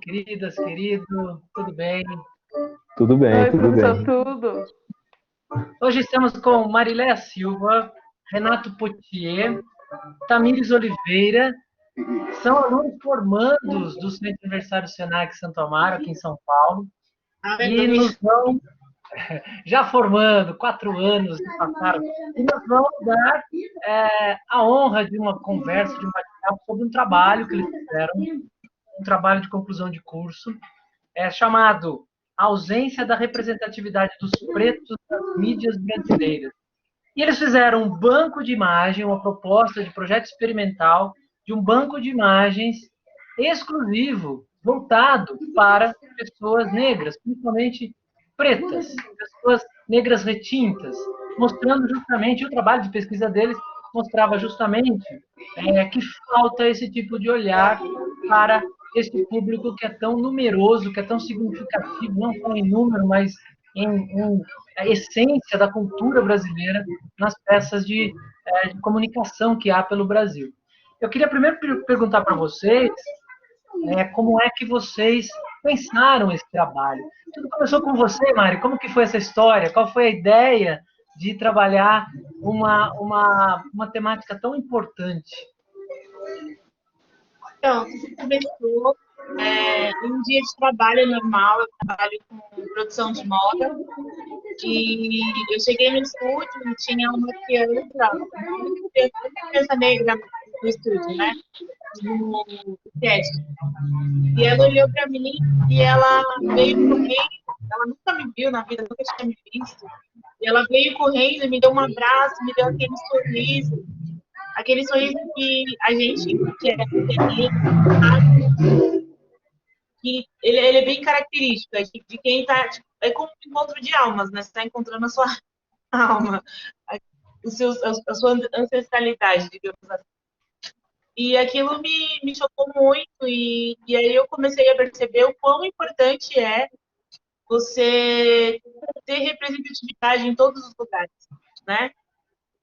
queridas, querido, tudo bem? Tudo bem, Oi, tudo professor, bem. tudo? Hoje estamos com Mariléia Silva, Renato Potier, Tamires Oliveira, são alunos formandos do Centro Universitário Senac Santo Amaro, aqui em São Paulo, e nos vão, já formando, 4 anos se passaram, e nos vão dar a honra de uma conversa, de um bate-papo sobre um trabalho que eles fizeram, um trabalho de conclusão de curso, chamado Ausência da Representatividade dos Pretos nas Mídias Brasileiras. E eles fizeram um banco de imagem, uma proposta de projeto experimental de um banco de imagens exclusivo, voltado para pessoas negras, principalmente pretas, pessoas negras retintas, mostrando justamente, o trabalho de pesquisa deles mostrava justamente que falta esse tipo de olhar para esse público que é tão numeroso, que é tão significativo, não só em número, mas em a essência da cultura brasileira nas peças de comunicação que há pelo Brasil. Eu queria primeiro perguntar para vocês como é que vocês pensaram esse trabalho. Tudo começou com você, Mari. Como que foi essa história? Qual foi a ideia de trabalhar uma temática tão importante? Então, tudo começou em um dia de trabalho normal. Eu trabalho com produção de moda. E eu cheguei no estúdio e tinha uma criança negra no estúdio, né? No teste. E ela olhou para mim e ela veio correndo. Ela nunca me viu na vida, nunca tinha me visto. E ela veio correndo, me deu um abraço, me deu aquele sorriso que a gente que é negro, sabe? Que ele é bem característico, de quem está. É como um encontro de almas, né? Você está encontrando a sua alma, a sua ancestralidade, digamos assim. E aquilo me chocou muito, e aí eu comecei a perceber o quão importante é você ter representatividade em todos os lugares, né?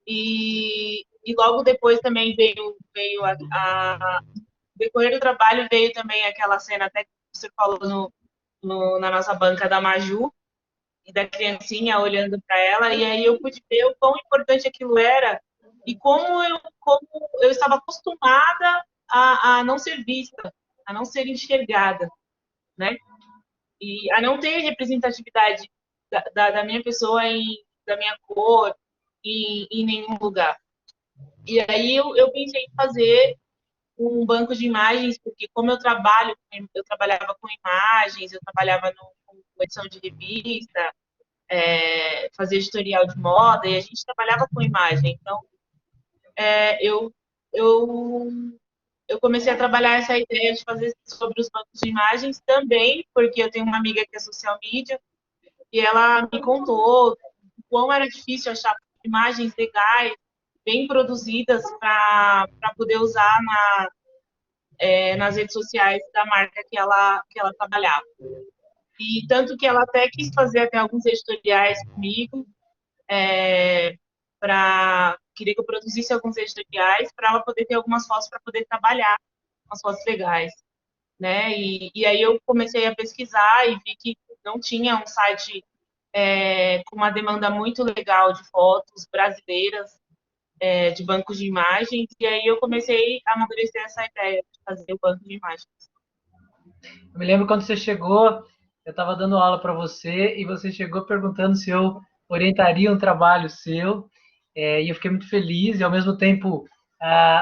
E logo depois também veio decorrer do trabalho veio também aquela cena até que você falou na nossa banca da Maju e da criancinha olhando para ela, e aí eu pude ver o quão importante aquilo era e como eu estava acostumada a não ser vista, a não ser enxergada, né? E a não ter representatividade da minha pessoa, da minha cor, em nenhum lugar. E aí eu pensei em fazer um banco de imagens, porque como eu trabalhava com imagens, eu trabalhava com edição de revista, fazia editorial de moda, e a gente trabalhava com imagem. Então, eu, eu, eu comecei a trabalhar essa ideia de fazer sobre os bancos de imagens também, porque eu tenho uma amiga que é social media, e ela me contou o quão era difícil achar imagens legais, bem produzidas, para poder usar nas redes sociais da marca que ela trabalhava. E tanto que ela até quis fazer até alguns editoriais comigo, queria que eu produzisse alguns editoriais para ela poder ter algumas fotos para poder trabalhar, umas fotos legais, né? E aí eu comecei a pesquisar e vi que não tinha um site com uma demanda muito legal de fotos brasileiras, de bancos de imagens, e aí eu comecei a amadurecer essa ideia de fazer o banco de imagens. Eu me lembro quando você chegou, eu estava dando aula para você e você chegou perguntando se eu orientaria um trabalho seu, e eu fiquei muito feliz e ao mesmo tempo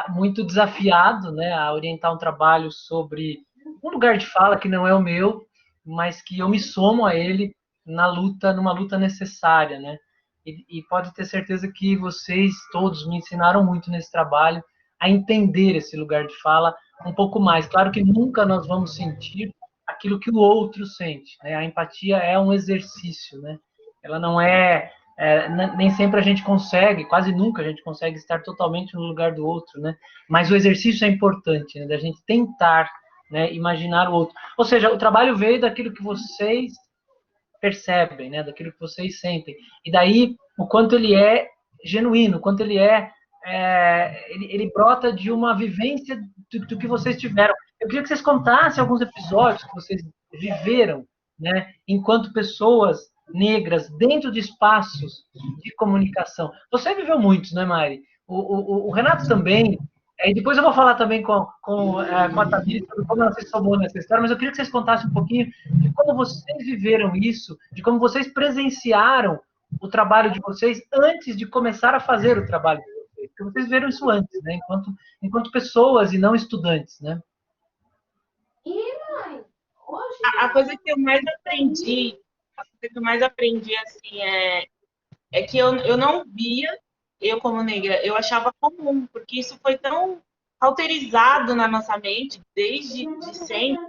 muito desafiado, né, a orientar um trabalho sobre um lugar de fala que não é o meu, mas que eu me somo a ele numa luta necessária, né? E pode ter certeza que vocês todos me ensinaram muito nesse trabalho a entender esse lugar de fala um pouco mais. Claro que nunca nós vamos sentir aquilo que o outro sente, né? A empatia é um exercício, né? Ela não nem sempre a gente consegue, quase nunca a gente consegue estar totalmente no lugar do outro, né? Mas o exercício é importante, né? Da gente tentar, né, imaginar o outro. Ou seja, o trabalho veio daquilo que vocês percebem, né? Daquilo que vocês sentem. E daí, o quanto ele é genuíno, o quanto ele brota de uma vivência do que vocês tiveram. queria que vocês contassem alguns episódios que vocês viveram, né, enquanto pessoas negras dentro de espaços de comunicação. Você viveu muitos, né, Mari? O Renato também. E depois eu vou falar também com a Tamires sobre como ela se somou nessa história, mas eu queria que vocês contassem um pouquinho de como vocês viveram isso, de como vocês presenciaram o trabalho de vocês antes de começar a fazer o trabalho de vocês. Porque vocês viram isso antes, né? Enquanto pessoas e não estudantes, né? A coisa que eu mais aprendi, assim, é que eu não via, eu como negra, eu achava comum, porque isso foi tão alterizado na nossa mente desde de sempre,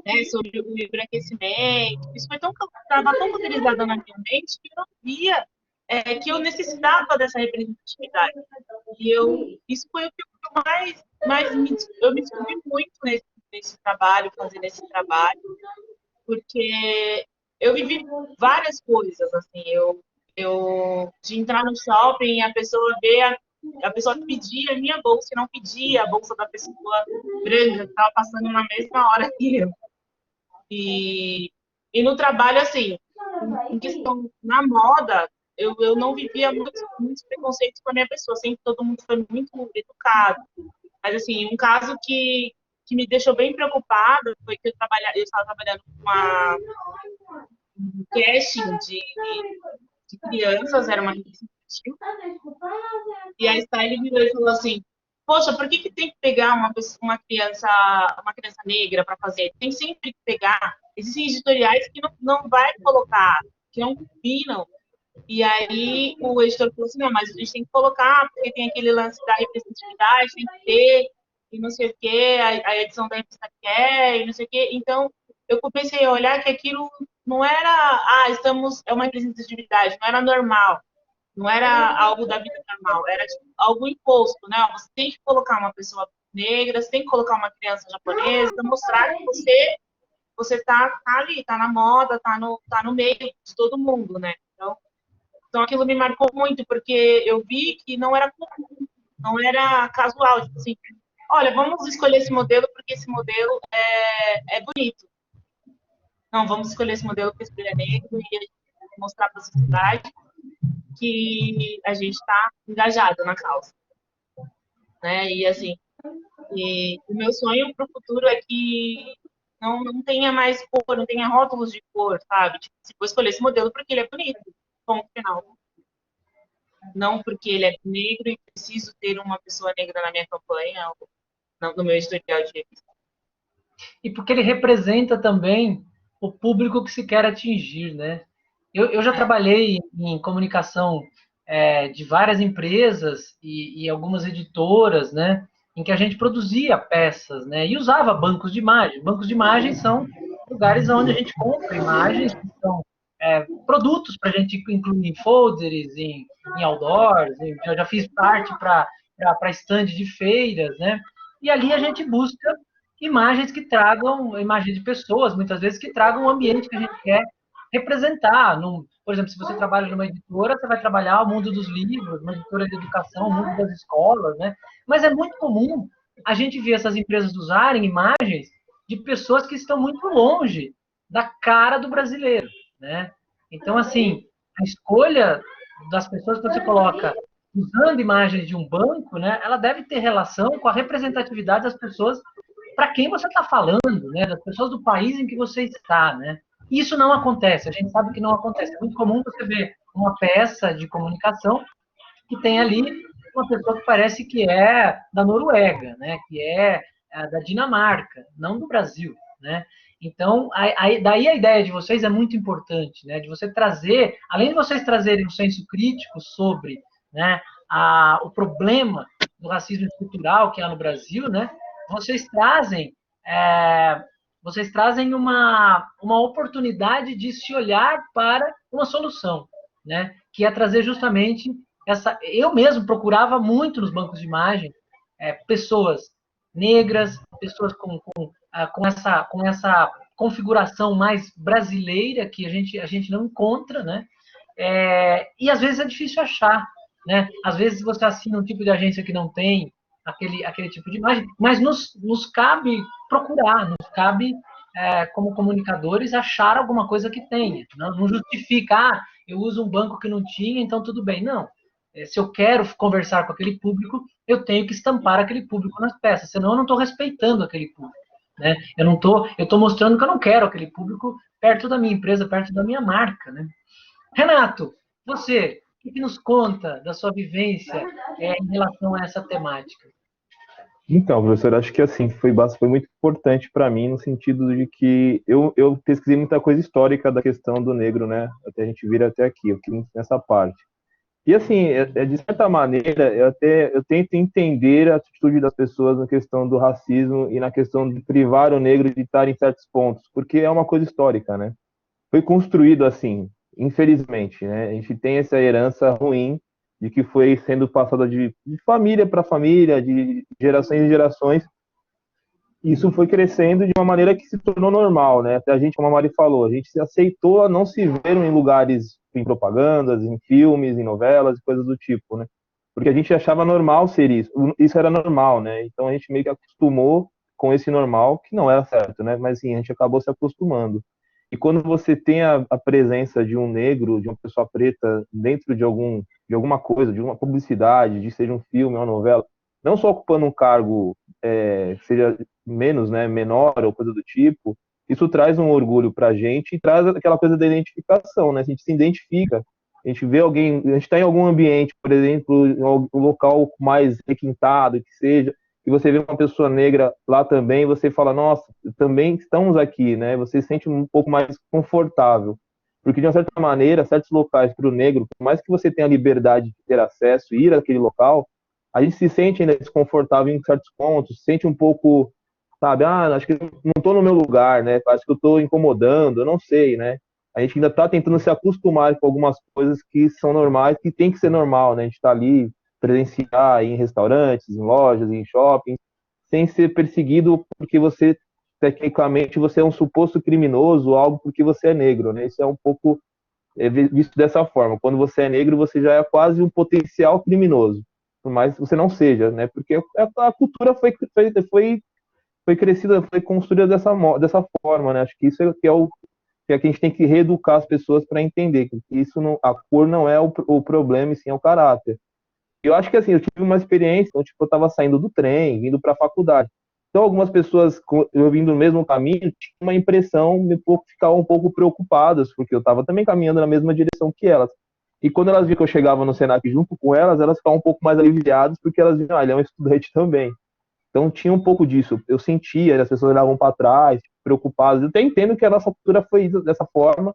né, sobre o embranquecimento. Isso foi estava tão cauterizado na minha mente que eu não via que eu necessitava dessa representatividade. Isso foi o que eu eu me descobri muito nesse trabalho, fazendo esse trabalho, porque eu vivi várias coisas, assim, de entrar no shopping, a pessoa a pessoa pedia a minha bolsa e não pedia a bolsa da pessoa branca que estava passando na mesma hora que eu. E no trabalho, assim, em questão na moda, eu não vivia muitos preconceitos com a minha pessoa, sempre todo mundo foi muito educado. Mas, assim, um caso que me deixou bem preocupada foi que eu estava trabalhando com um casting de crianças, era uma revista infantil, e a Style virou e falou assim: poxa, por que tem que pegar uma criança negra para fazer? Tem sempre que pegar. Existem editoriais que não vai colocar, que não combinam. E aí o editor falou assim: não, mas a gente tem que colocar, porque tem aquele lance da representatividade, tem que ter, e não sei o quê, a edição da revista quer, e não sei o quê. Então eu comecei a olhar que aquilo não era, é uma representatividade, não era normal. Não era algo da vida normal, era tipo, algo imposto, né? Você tem que colocar uma pessoa negra, você tem que colocar uma criança japonesa, mostrar que você tá ali, tá na moda, tá no meio de todo mundo, né? Então aquilo me marcou muito, porque eu vi que não era comum, não era casual, tipo assim, olha, vamos escolher esse modelo porque esse modelo é bonito. Não, vamos escolher esse modelo porque ele é negro e a gente mostrar para a sociedade que a gente está engajado na causa, né? E assim, o meu sonho para o futuro é que não tenha mais cor, não tenha rótulos de cor, sabe? Tipo, se for escolher esse modelo porque ele é bonito, ponto final. Não porque ele é negro e preciso ter uma pessoa negra na minha campanha, no meu editorial de revista. E porque ele representa também o público que se quer atingir, né? Eu já trabalhei em comunicação de várias empresas e algumas editoras, né? Em que a gente produzia peças, né? E usava bancos de imagem. Bancos de imagem são lugares onde a gente compra imagens que são produtos para a gente incluir em folders, em outdoors. Eu já fiz parte para stand de feiras, né? E ali a gente busca imagens que tragam, imagens de pessoas, muitas vezes, que tragam o ambiente que a gente quer representar. Por exemplo, se você trabalha numa editora, você vai trabalhar o mundo dos livros, uma editora de educação, o mundo das escolas, né? Mas é muito comum a gente ver essas empresas usarem imagens de pessoas que estão muito longe da cara do brasileiro, né? Então, assim, a escolha das pessoas que você coloca usando imagens de um banco, né, ela deve ter relação com a representatividade das pessoas para quem você está falando, né, das pessoas do país em que você está, né? Isso não acontece, a gente sabe que não acontece. É muito comum você ver uma peça de comunicação que tem ali uma pessoa que parece que é da Noruega, né, que é da Dinamarca, não do Brasil, né? Então, daí a ideia de vocês é muito importante, né? De você trazer, além de vocês trazerem um senso crítico sobre, né, o problema do racismo estrutural que há no Brasil, né? Vocês trazem uma oportunidade de se olhar para uma solução, né? Que é trazer justamente eu mesmo procurava muito nos bancos de imagem pessoas negras, pessoas com essa configuração mais brasileira que a gente não encontra, né? E às vezes é difícil achar, né? Às vezes você assina um tipo de agência que não tem aquele tipo de imagem, mas nos cabe procurar, nos cabe, como comunicadores, achar alguma coisa que tenha. Não justifica, eu uso um banco que não tinha, então tudo bem. Não. Se eu quero conversar com aquele público, eu tenho que estampar aquele público nas peças, senão eu não estou respeitando aquele público. Né? Eu estou mostrando que eu não quero aquele público perto da minha empresa, perto da minha marca. Né? Renato, você, o que nos conta da sua vivência em relação a essa temática? Então, professor, acho que assim, foi muito importante para mim no sentido de que eu pesquisei muita coisa histórica da questão do negro, né? Até a gente vir até aqui nessa parte. E assim, de certa maneira, eu tento entender a atitude das pessoas na questão do racismo e na questão de privar o negro de estar em certos pontos, porque é uma coisa histórica, né? Foi construído assim, infelizmente, né? A gente tem essa herança ruim de que foi sendo passada de família para família, de gerações em gerações. Isso foi crescendo de uma maneira que se tornou normal, né? Até a gente, como a Mari falou, a gente se aceitou a não se ver em lugares, em propagandas, em filmes, em novelas, coisas do tipo, né? Porque a gente achava normal ser isso. Isso era normal, né? Então a gente meio que acostumou com esse normal, que não era certo, né? Mas sim, a gente acabou se acostumando. E quando você tem a presença de um negro, de uma pessoa preta dentro de alguma coisa, de uma publicidade, de seja um filme, uma novela, não só ocupando um cargo seja menos, né, menor ou coisa do tipo, isso traz um orgulho para a gente e traz aquela coisa da identificação, né? A gente se identifica, a gente vê alguém, a gente está em algum ambiente, por exemplo, em um local mais requintado, que seja, e você vê uma pessoa negra lá também, você fala, nossa, também estamos aqui, né? Você se sente um pouco mais confortável. Porque, de uma certa maneira, certos locais para o negro, por mais que você tenha a liberdade de ter acesso e ir àquele local, a gente se sente ainda desconfortável em certos pontos, se sente um pouco, sabe, acho que não estou no meu lugar, né? Acho que eu estou incomodando, eu não sei, né? A gente ainda está tentando se acostumar com algumas coisas que são normais, que tem que ser normal, né? A gente está ali presenciar em restaurantes, em lojas, em shoppings, sem ser perseguido porque você, tecnicamente, você é um suposto criminoso ou algo porque você é negro, né? Isso é um pouco visto dessa forma. Quando você é negro, você já é quase um potencial criminoso, por mais que você não seja, né? Porque a cultura foi crescida, foi construída dessa forma, né? Acho que isso que a gente tem que reeducar as pessoas para entender que isso não, a cor não é o problema, e sim é o caráter. Eu acho que assim, eu tive uma experiência, então, tipo, eu estava saindo do trem, vindo para a faculdade. Então, algumas pessoas, eu vindo no mesmo caminho, tinha uma impressão, ficavam um pouco preocupadas, porque eu estava também caminhando na mesma direção que elas. E quando elas viram que eu chegava no Senac junto com elas ficavam um pouco mais aliviadas, porque elas viram, ele é um estudante também. Então, tinha um pouco disso. Eu sentia, as pessoas olhavam para trás, preocupadas. Eu até entendo que a nossa cultura foi dessa forma,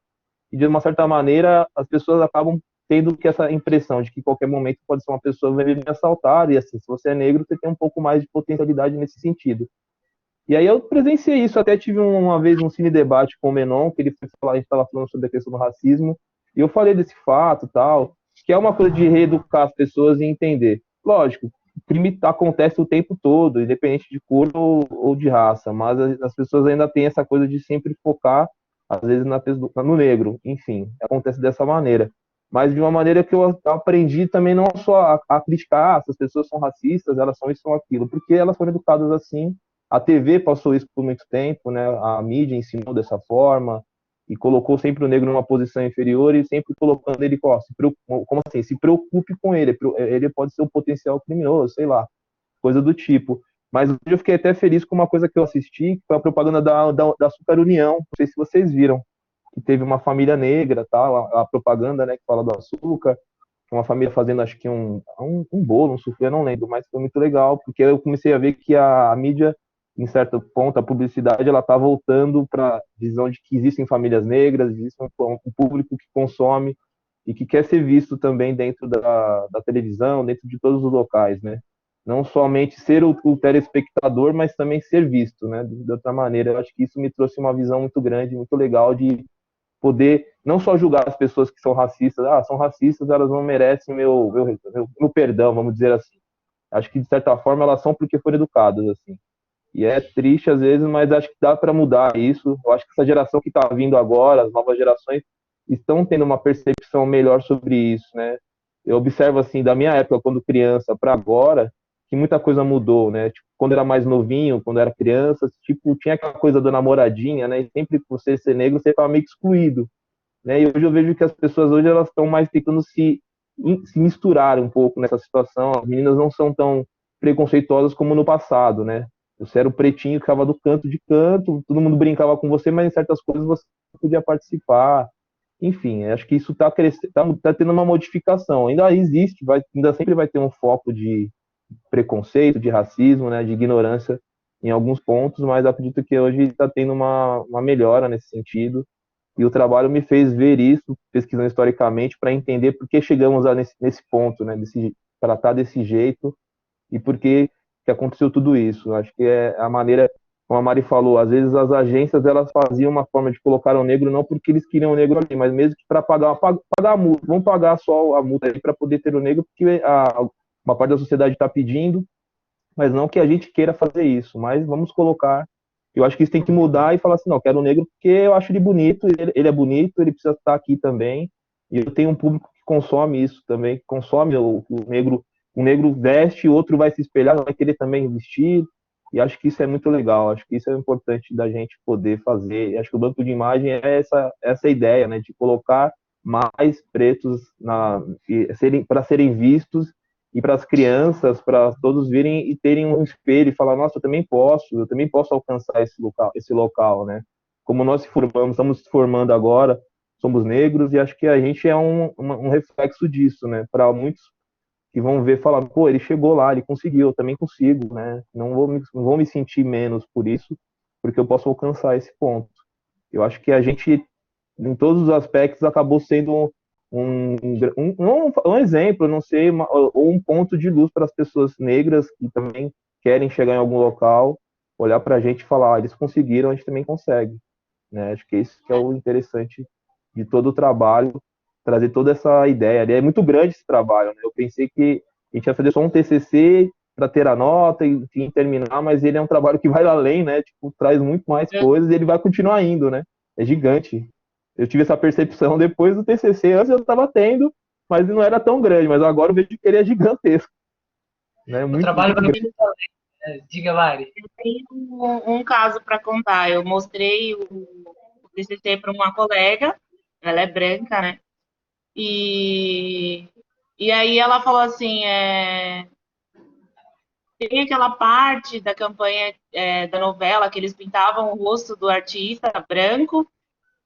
e de uma certa maneira, as pessoas acabam tendo que essa impressão de que em qualquer momento pode ser uma pessoa que vai me assaltar, e assim, se você é negro, você tem um pouco mais de potencialidade nesse sentido. E aí eu presenciei isso, até tive uma vez um cine debate com o Menon, que ele foi falar, a gente estava falando sobre a questão do racismo, e eu falei desse fato tal, que é uma coisa de reeducar as pessoas e entender. Lógico, crime acontece o tempo todo, independente de cor ou de raça, mas as pessoas ainda têm essa coisa de sempre focar, às vezes, no negro. Enfim, acontece dessa maneira. Mas de uma maneira que eu aprendi também não só a criticar, essas pessoas são racistas, elas são isso, são aquilo, porque elas foram educadas assim, a TV passou isso por muito tempo, né? A mídia ensinou dessa forma e colocou sempre o negro numa posição inferior e sempre colocando ele, como assim, se preocupe com ele, ele pode ser um potencial criminoso, sei lá, coisa do tipo. Mas hoje eu fiquei até feliz com uma coisa que eu assisti, que foi a propaganda da Açúcar União, não sei se vocês viram, que teve uma família negra, tal, a propaganda, né, que fala do açúcar, uma família fazendo, acho que um bolo, um suflê, não lembro, mas foi muito legal, porque eu comecei a ver que a mídia, em certo ponto, a publicidade, ela está voltando para a visão de que existem famílias negras, existe um público que consome e que quer ser visto também dentro da televisão, dentro de todos os locais, né? Não somente ser o telespectador, mas também ser visto, né? De outra maneira, eu acho que isso me trouxe uma visão muito grande, muito legal de poder não só julgar as pessoas que são racistas, são racistas, elas não merecem meu perdão, vamos dizer assim. Acho que, de certa forma, elas são porque foram educadas, assim. E é triste às vezes, mas acho que dá para mudar isso. Eu acho que essa geração que está vindo agora, as novas gerações, estão tendo uma percepção melhor sobre isso, né? Eu observo, assim, da minha época, quando criança, para agora, que muita coisa mudou, né? Tipo, quando era mais novinho, quando era criança, tipo, tinha aquela coisa da namoradinha, né? E sempre por você ser negro, você ficava meio que excluído, né? E hoje eu vejo que as pessoas hoje elas estão mais tentando se misturar um pouco nessa situação. As meninas não são tão preconceituosas como no passado, né? Você era o pretinho que ficava do canto de canto, todo mundo brincava com você, mas em certas coisas você não podia participar. Enfim, acho que isso está crescendo, tá tendo uma modificação. Ainda existe, ainda sempre vai ter um foco de preconceito, de racismo, né, de ignorância em alguns pontos, mas acredito que hoje está tendo uma melhora nesse sentido. E o trabalho me fez ver isso, pesquisando historicamente, para entender por que chegamos nesse ponto, né, tratar desse jeito e por que aconteceu tudo isso. Acho que é a maneira, como a Mari falou, às vezes as agências elas faziam uma forma de colocar o negro não porque eles queriam o negro ali, mas mesmo que para pagar a multa. Vamos pagar só a multa para poder ter o negro, porque uma parte da sociedade está pedindo, mas não que a gente queira fazer isso, mas vamos colocar. Eu acho que isso tem que mudar e falar assim, não, eu quero o negro porque eu acho ele bonito, ele é bonito, ele precisa estar aqui também, e eu tenho um público que consome isso também, que consome o negro veste, outro vai se espelhar, vai querer também vestir, e acho que isso é muito legal, acho que isso é importante da gente poder fazer, e acho que o banco de imagem é essa ideia, né, de colocar mais pretos para serem vistos e para as crianças, para todos virem e terem um espelho e falar, nossa, eu também posso alcançar esse local, né? Como nós estamos se formando agora, somos negros e acho que a gente é um reflexo disso, né? Para muitos que vão ver, falar, pô, ele chegou lá, ele conseguiu, eu também consigo, né? Não vou me sentir menos por isso, porque eu posso alcançar esse ponto. Eu acho que a gente, em todos os aspectos, acabou sendo um exemplo, não sei, ou um ponto de luz para as pessoas negras que também querem chegar em algum local, olhar para a gente e falar, eles conseguiram, a gente também consegue. Né? Acho que isso que é o interessante de todo o trabalho, trazer toda essa ideia. É muito grande esse trabalho. Né? Eu pensei que a gente ia fazer só um TCC para ter a nota e enfim, terminar, mas ele é um trabalho que vai além, né? Tipo, traz muito mais coisas e ele vai continuar indo, né? É gigante. Eu tive essa percepção depois do TCC, antes eu estava tendo, mas não era tão grande, mas agora eu vejo que ele é gigantesco. Né? O trabalho vai muito além. Diga, Mari. Eu tenho um caso para contar. Eu mostrei o TCC para uma colega, ela é branca, né? E aí ela falou assim, tem aquela parte da campanha da novela que eles pintavam o rosto do artista branco,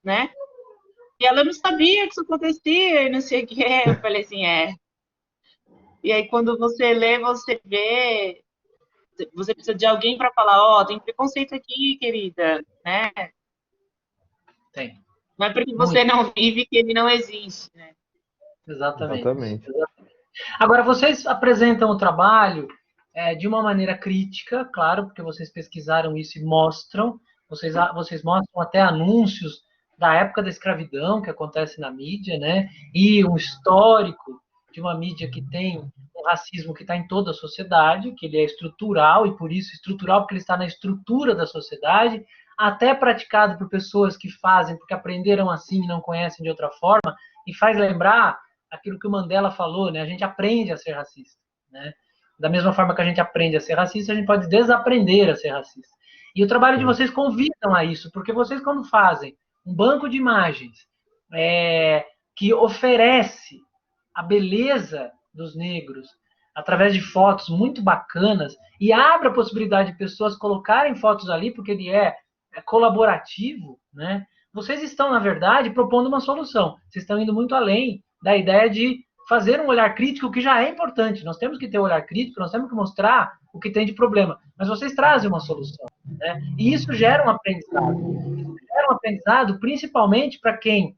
né? E ela não sabia que isso acontecia e não sei o que. Eu falei assim, E aí quando você lê, você vê, você precisa de alguém para falar, ó, tem preconceito aqui, querida, né? Tem. Não é porque você não vive que ele não existe, né? Exatamente. Agora, vocês apresentam o trabalho de uma maneira crítica, claro, porque vocês pesquisaram isso e mostram, vocês mostram até anúncios da época da escravidão que acontece na mídia, né? E um histórico de uma mídia que tem um racismo que está em toda a sociedade, que ele é estrutural, e por isso estrutural porque ele está na estrutura da sociedade, até praticado por pessoas que fazem porque aprenderam assim e não conhecem de outra forma, e faz lembrar aquilo que o Mandela falou, né? A gente aprende a ser racista, né? Da mesma forma que a gente aprende a ser racista, a gente pode desaprender a ser racista. E o trabalho de vocês convidam a isso, porque vocês, quando fazem um banco de imagens que oferece a beleza dos negros através de fotos muito bacanas e abre a possibilidade de pessoas colocarem fotos ali, porque ele é colaborativo, né? Vocês estão, na verdade, propondo uma solução. Vocês estão indo muito além da ideia de fazer um olhar crítico, que já é importante. Nós temos que ter um olhar crítico, nós temos que mostrar o que tem de problema. Mas vocês trazem uma solução. Né? E isso gera um aprendizado. Isso gera um aprendizado principalmente para quem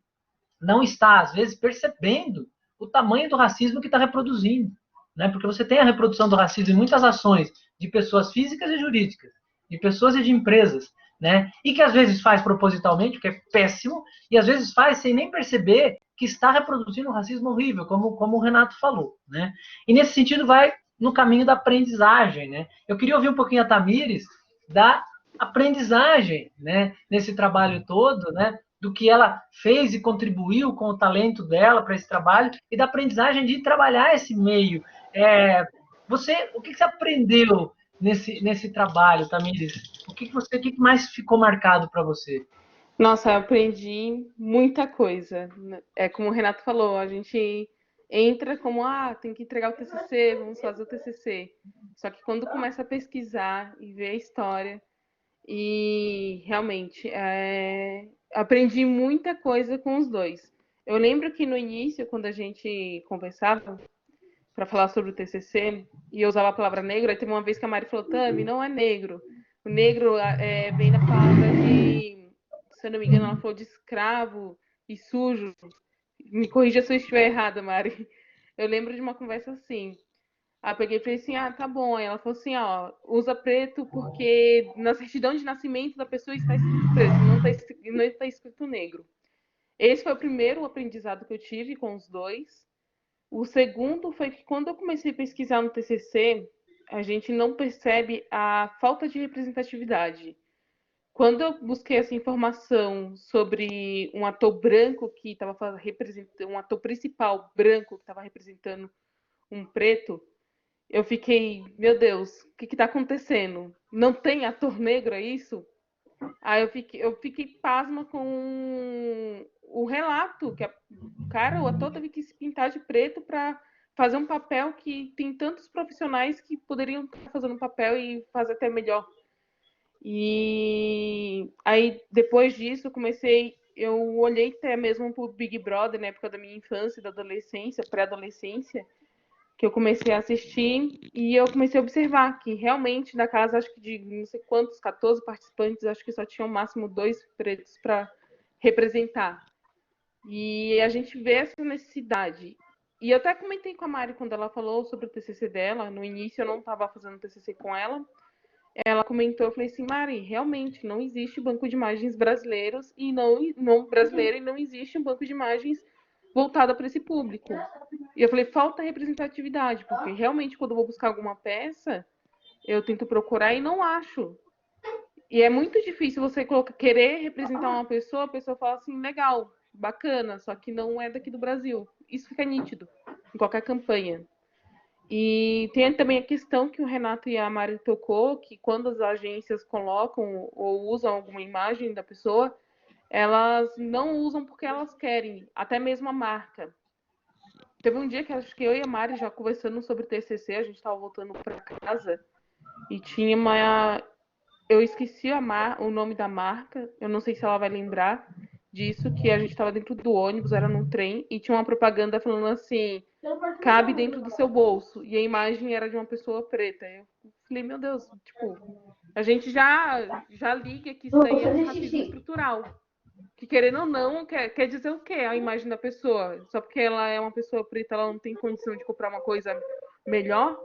não está, às vezes, percebendo o tamanho do racismo que está reproduzindo. Né? Porque você tem a reprodução do racismo em muitas ações de pessoas físicas e jurídicas, de pessoas e de empresas, né? E que às vezes faz propositalmente, o que é péssimo, e às vezes faz sem nem perceber que está reproduzindo um racismo horrível, como o Renato falou, né? E nesse sentido vai no caminho da aprendizagem, né? Eu queria ouvir um pouquinho a Tamires da aprendizagem, né? Nesse trabalho todo, né? Do que ela fez e contribuiu com o talento dela para esse trabalho e da aprendizagem de trabalhar esse meio O que você aprendeu nesse trabalho, Tamires? O que mais ficou marcado para você? Nossa, eu aprendi muita coisa. É como o Renato falou, a gente entra como, tem que entregar o TCC, vamos fazer o TCC. Só que quando começa a pesquisar e ver a história, e realmente, aprendi muita coisa com os dois. Eu lembro que no início, quando a gente conversava para falar sobre o TCC, e eu usava a palavra negro, aí teve uma vez que a Mari falou, Tami, não é negro. O negro vem da palavra de, se eu não me engano, ela falou de escravo e sujo. Me corrija se eu estiver errada, Mari. Eu lembro de uma conversa assim. Aí eu peguei e falei assim, tá bom. Aí ela falou assim, usa preto porque na certidão de nascimento da pessoa está escrito preto, não está escrito negro. Esse foi o primeiro aprendizado que eu tive com os dois. O segundo foi que quando eu comecei a pesquisar no TCC, a gente não percebe a falta de representatividade. Quando eu busquei essa informação sobre um ator branco que estava representando, um ator principal branco que estava representando um preto, eu fiquei, meu Deus, o que está acontecendo? Não tem ator negro, é isso? Aí eu fiquei pasma com o relato, que o ator teve que se pintar de preto para fazer um papel que tem tantos profissionais que poderiam estar fazendo um papel e fazer até melhor. E aí, depois disso, eu olhei até mesmo para o Big Brother, na época da minha infância, da adolescência, pré-adolescência, que eu comecei a assistir e eu comecei a observar que realmente na casa, acho que de não sei quantos, 14 participantes, acho que só tinham no máximo 2 pretos para representar. E a gente vê essa necessidade. E eu até comentei com a Mari quando ela falou sobre o TCC dela. No início eu não estava fazendo TCC com ela. Ela comentou, eu falei assim, Mari, realmente não existe banco de imagens brasileiros e não brasileiro e não existe um banco de imagens voltado para esse público. E eu falei, falta representatividade, porque realmente quando eu vou buscar alguma peça, eu tento procurar e não acho. E é muito difícil você querer representar uma pessoa, a pessoa fala assim, legal, bacana, só que não é daqui do Brasil. Isso fica nítido em qualquer campanha. E tem também a questão que o Renato e a Mari tocou, que quando as agências colocam ou usam alguma imagem da pessoa, elas não usam porque elas querem, até mesmo a marca. Teve um dia que acho que eu e a Mari já conversando sobre TCC, a gente estava voltando para casa e tinha uma... Eu esqueci o nome da marca, eu não sei se ela vai lembrar disso, que a gente estava dentro do ônibus, era num trem, e tinha uma propaganda falando assim, cabe dentro do seu bolso, e a imagem era de uma pessoa preta. Eu falei, meu Deus, tipo, a gente já liga que isso daí é um racismo estrutural. Que querendo ou não, quer dizer o quê? A imagem da pessoa. Só porque ela é uma pessoa preta, ela não tem condição de comprar uma coisa melhor?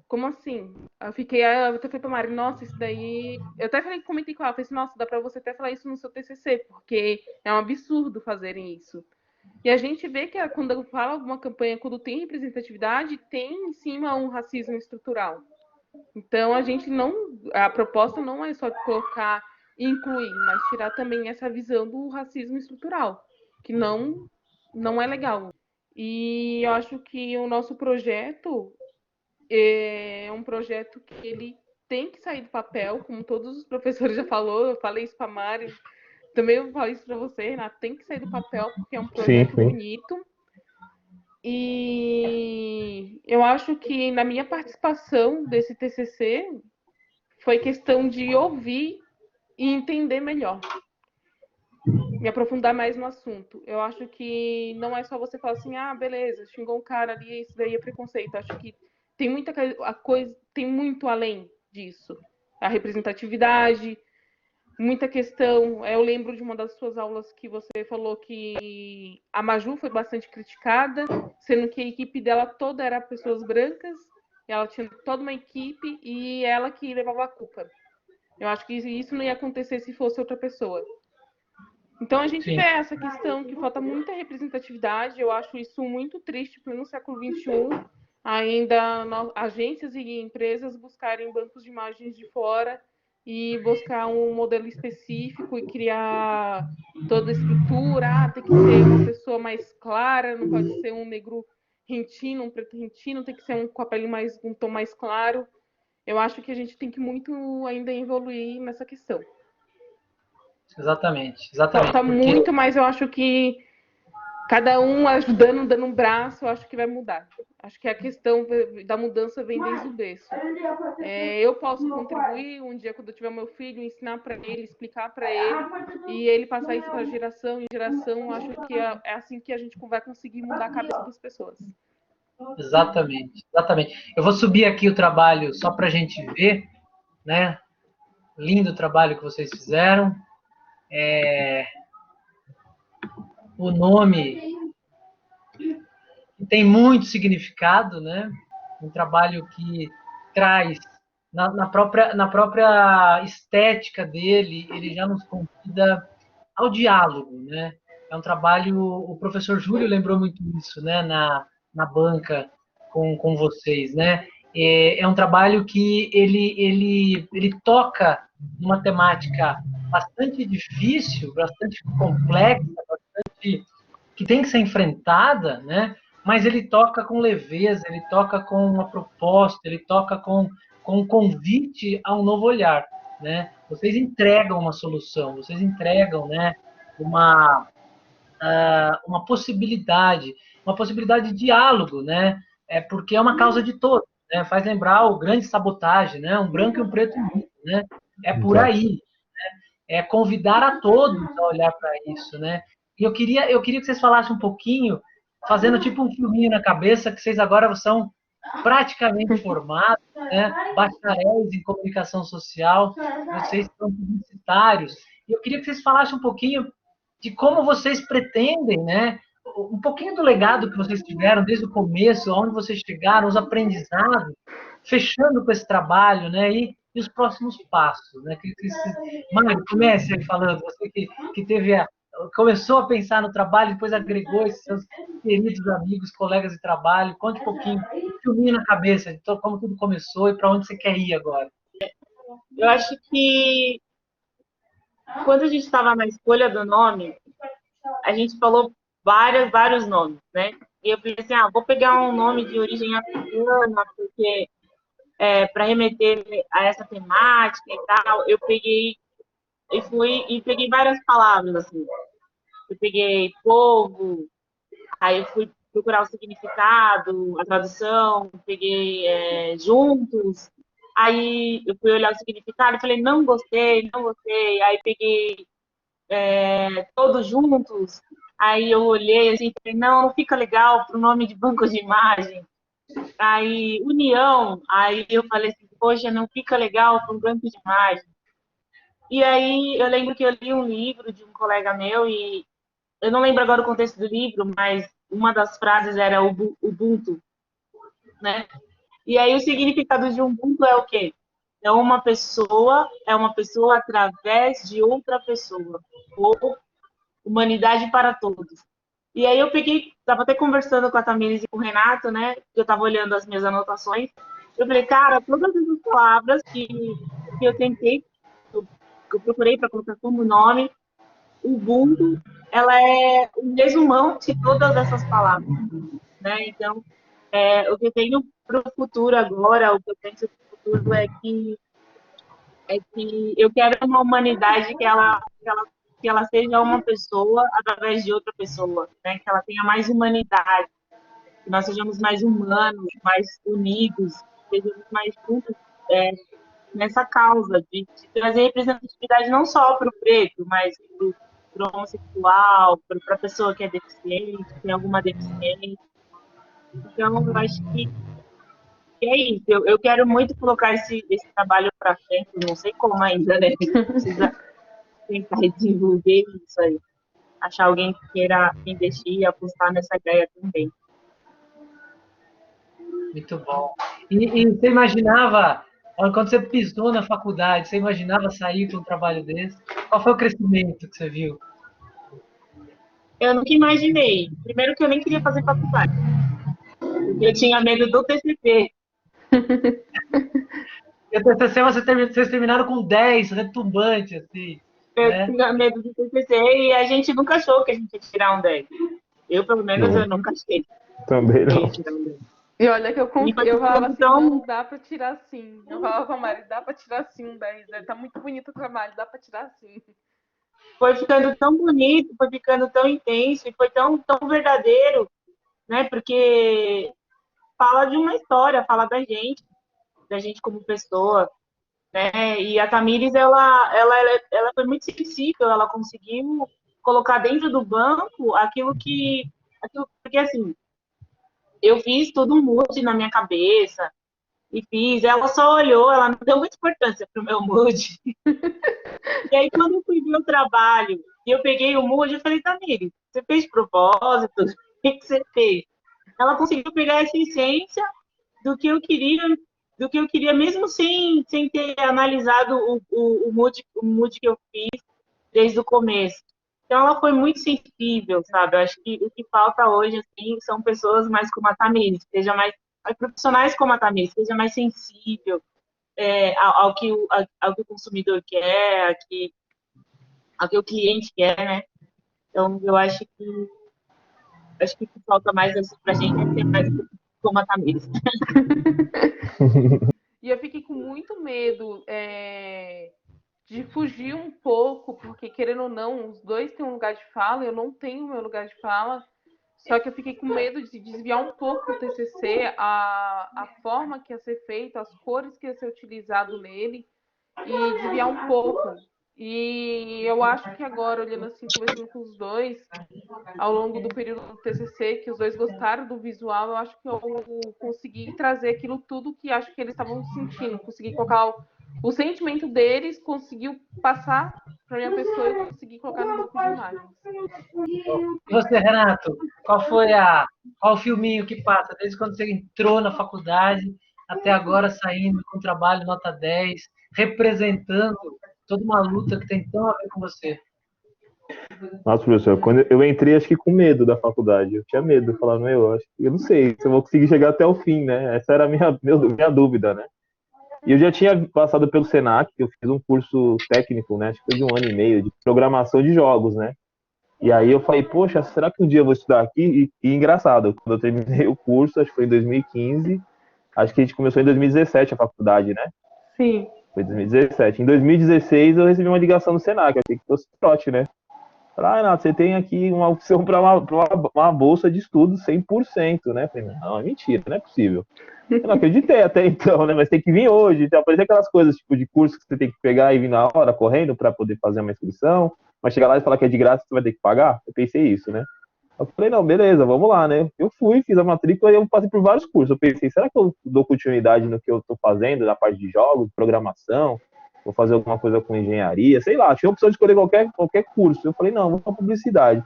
Como assim? Eu até falei pra Mari, nossa, isso daí... Eu até comentei com ela, falei assim, nossa, dá pra você até falar isso no seu TCC, porque é um absurdo fazerem isso. E a gente vê que quando fala alguma campanha, quando tem representatividade, tem em cima um racismo estrutural. Então a proposta não é só colocar e incluir, mas tirar também essa visão do racismo estrutural, que não é legal. E eu acho que o nosso projeto é um projeto que ele tem que sair do papel, como todos os professores já falaram, eu falei isso para a Mari, também eu falei isso para você, Renato, tem que sair do papel porque é um projeto bonito. E eu acho que na minha participação desse TCC foi questão de ouvir e entender melhor, me aprofundar mais no assunto. Eu acho que não é só você falar assim, beleza, xingou um cara ali, isso daí é preconceito. Eu acho que tem muita coisa, tem muito além disso. A representatividade, muita questão. Eu lembro de uma das suas aulas que você falou que a Maju foi bastante criticada, sendo que a equipe dela toda era pessoas brancas, ela tinha toda uma equipe e ela que levava a culpa. Eu acho que isso não ia acontecer se fosse outra pessoa. Então a gente vê essa questão que falta muita representatividade. Eu acho isso muito triste no século XXI, ainda agências e empresas buscarem bancos de imagens de fora e buscar um modelo específico e criar toda a estrutura. Tem que ser uma pessoa mais clara, não pode ser um negro rentino, um preto rentino, tem que ser com a pele um tom mais claro. Eu acho que a gente tem que muito ainda evoluir nessa questão. Exatamente, Falta porque muito, mas eu acho que cada um ajudando, dando um braço, eu acho que vai mudar. Acho que a questão da mudança vem desde o berço. Eu posso contribuir um dia quando eu tiver meu filho, ensinar para ele, explicar para ele, e ele passar isso para geração em geração. Acho que é assim que a gente vai conseguir mudar a cabeça das pessoas. Exatamente, exatamente. Eu vou subir aqui o trabalho só para a gente ver, né? Lindo o trabalho que vocês fizeram. O nome tem muito significado, né? Um trabalho que traz, na própria estética dele, ele já nos convida ao diálogo, né? É um trabalho, o professor Júlio lembrou muito isso, né? Na banca com vocês, né? É um trabalho que ele toca uma temática bastante difícil, bastante complexa, bastante que tem que ser enfrentada, né? Mas ele toca com leveza, ele toca com uma proposta, ele toca com um convite a um novo olhar, né? Vocês entregam uma solução, vocês entregam, né, uma possibilidade de diálogo, né? Porque é uma causa de todos, né? Faz lembrar o grande sabotagem, né? Um branco e um preto, né? É por aí, é convidar a todos a olhar para isso, né? E eu queria que vocês falassem um pouquinho, fazendo tipo um filminho na cabeça, que vocês agora são praticamente formados, né? Bacharéis em comunicação social, vocês são publicitários. E eu queria que vocês falassem um pouquinho de como vocês pretendem, né? Um pouquinho do legado que vocês tiveram desde o começo, aonde vocês chegaram, os aprendizados, fechando com esse trabalho, né? E os próximos passos, né? Mário, comece aí falando, você que teve começou a pensar no trabalho, depois agregou esses seus queridos amigos, colegas de trabalho. Conte um pouquinho, um filminho na cabeça de como tudo começou e para onde você quer ir agora. Eu acho que quando a gente estava na escolha do nome, a gente falou vários nomes, né? E eu pensei assim, vou pegar um nome de origem africana, porque para remeter a essa temática e tal, eu peguei e peguei várias palavras, assim. Eu peguei povo, aí eu fui procurar o significado, a tradução, peguei juntos, aí eu fui olhar o significado e falei, não gostei, aí peguei todos juntos, aí eu olhei assim e falei, não fica legal para o nome de banco de imagem. Aí, união, aí eu falei assim, poxa, não fica legal para um banco de imagem. E aí eu lembro que eu li um livro de um colega meu e eu não lembro agora o contexto do livro, mas uma das frases era Ubuntu, né? E aí o significado de Ubuntu é o quê? É uma pessoa através de outra pessoa, ou humanidade para todos. E aí eu peguei, estava até conversando com a Tamires e com o Renato, né? Eu estava olhando as minhas anotações. Eu falei, cara, todas essas palavras que eu tentei, que eu procurei para colocar como nome, Ubuntu, ela é o resumão de todas essas palavras, né? Então, o que eu tenho para o futuro agora, o que eu penso para o futuro é que eu quero uma humanidade que ela seja uma pessoa através de outra pessoa, né? Que ela tenha mais humanidade, que nós sejamos mais humanos, mais unidos, sejamos mais juntos nessa causa de trazer representatividade não só para o preto, mas para o homossexual, para a pessoa que é deficiente, que tem alguma deficiência. Então, eu acho que é isso. Eu quero muito colocar esse trabalho para frente, não sei como ainda, né? Precisa tentar desenvolver isso aí. Achar alguém que queira investir e apostar nessa ideia também. Muito bom. E você imaginava, quando você pisou na faculdade, você imaginava sair para um trabalho desse? Qual foi o crescimento que você viu? Eu nunca imaginei. Primeiro que eu nem queria fazer faculdade. Porque eu tinha medo do TCC. E o TCC vocês terminaram com 10, retumbante, assim. Eu tinha medo do TCC e a gente nunca achou que a gente ia tirar um 10. Eu, pelo menos, eu nunca achei. Também não. E olha que eu falava assim, Então, não dá pra tirar sim. Eu falava com a Mari, dá pra tirar sim um 10. Tá muito bonito o trabalho, dá pra tirar sim. foi ficando tão bonito, foi ficando tão intenso e foi tão verdadeiro, né? Porque fala de uma história, fala da gente como pessoa, né? E a Tamires, ela foi muito sensível, ela conseguiu colocar dentro do banco porque assim, eu fiz tudo um mood na minha cabeça e fiz, ela só olhou, ela não deu muita importância pro meu mood. E aí, quando eu fui ver o trabalho e eu peguei o mood, eu falei, Tamires, você fez de propósito? O que você fez? Ela conseguiu pegar essa essência do que eu queria, mesmo sem ter analisado o mood que eu fiz desde o começo. Então, ela foi muito sensível, sabe? Eu acho que o que falta hoje, assim, são pessoas mais como a Tamires, seja mais profissionais como a Tamires, seja mais sensível ao que o consumidor quer, ao que o cliente quer, né? Então, eu acho que o que falta mais para a gente é ser mais como a Tamires. E eu fiquei com muito medo de fugir um pouco, porque querendo ou não, os dois têm um lugar de fala, eu não tenho meu lugar de fala. Só que eu fiquei com medo de desviar um pouco o TCC, a forma que ia ser feito, as cores que ia ser utilizado nele, e desviar um pouco. E eu acho que agora, olhando assim, conversando com os dois, ao longo do período do TCC, que os dois gostaram do visual, eu acho que eu consegui trazer aquilo tudo que acho que eles estavam sentindo, consegui colocar o sentimento deles, conseguiu passar para minha pessoa e eu consegui colocar no grupo de imagens. E você, Renato, qual o filminho que passa desde quando você entrou na faculdade até agora saindo com trabalho nota 10, representando toda uma luta que tem tão a ver com você? Nossa, professor, quando eu entrei, acho que com medo da faculdade. Eu tinha medo, falar, eu não sei se eu vou conseguir chegar até o fim, né? Essa era a minha dúvida, né? E eu já tinha passado pelo Senac, que eu fiz um curso técnico, né? Acho que foi de 1 ano e meio, de programação de jogos, né? E aí eu falei, poxa, será que um dia eu vou estudar aqui? E engraçado, quando eu terminei o curso, acho que foi em 2015, acho que a gente começou em 2017 a faculdade, né? Sim. Foi em 2017. Em 2016 eu recebi uma ligação do Senac, eu achei que fosse trote, né? Falei, Renato, você tem aqui uma opção para uma bolsa de estudo 100%, né? Falei, não, é mentira, não é possível. Eu não acreditei até então, né? Mas tem que vir hoje. Então, aparece aquelas coisas tipo de curso que você tem que pegar e vir na hora, correndo, para poder fazer uma inscrição. Mas chegar lá e falar que é de graça, você vai ter que pagar. Eu pensei isso, né? Eu falei, não, beleza, vamos lá, né? Eu fui, fiz a matrícula e eu passei por vários cursos. Eu pensei, será que eu dou continuidade no que eu estou fazendo, na parte de jogos, programação? Vou fazer alguma coisa com engenharia, sei lá. Tinha a opção de escolher qualquer curso. Eu falei, não, vou para publicidade.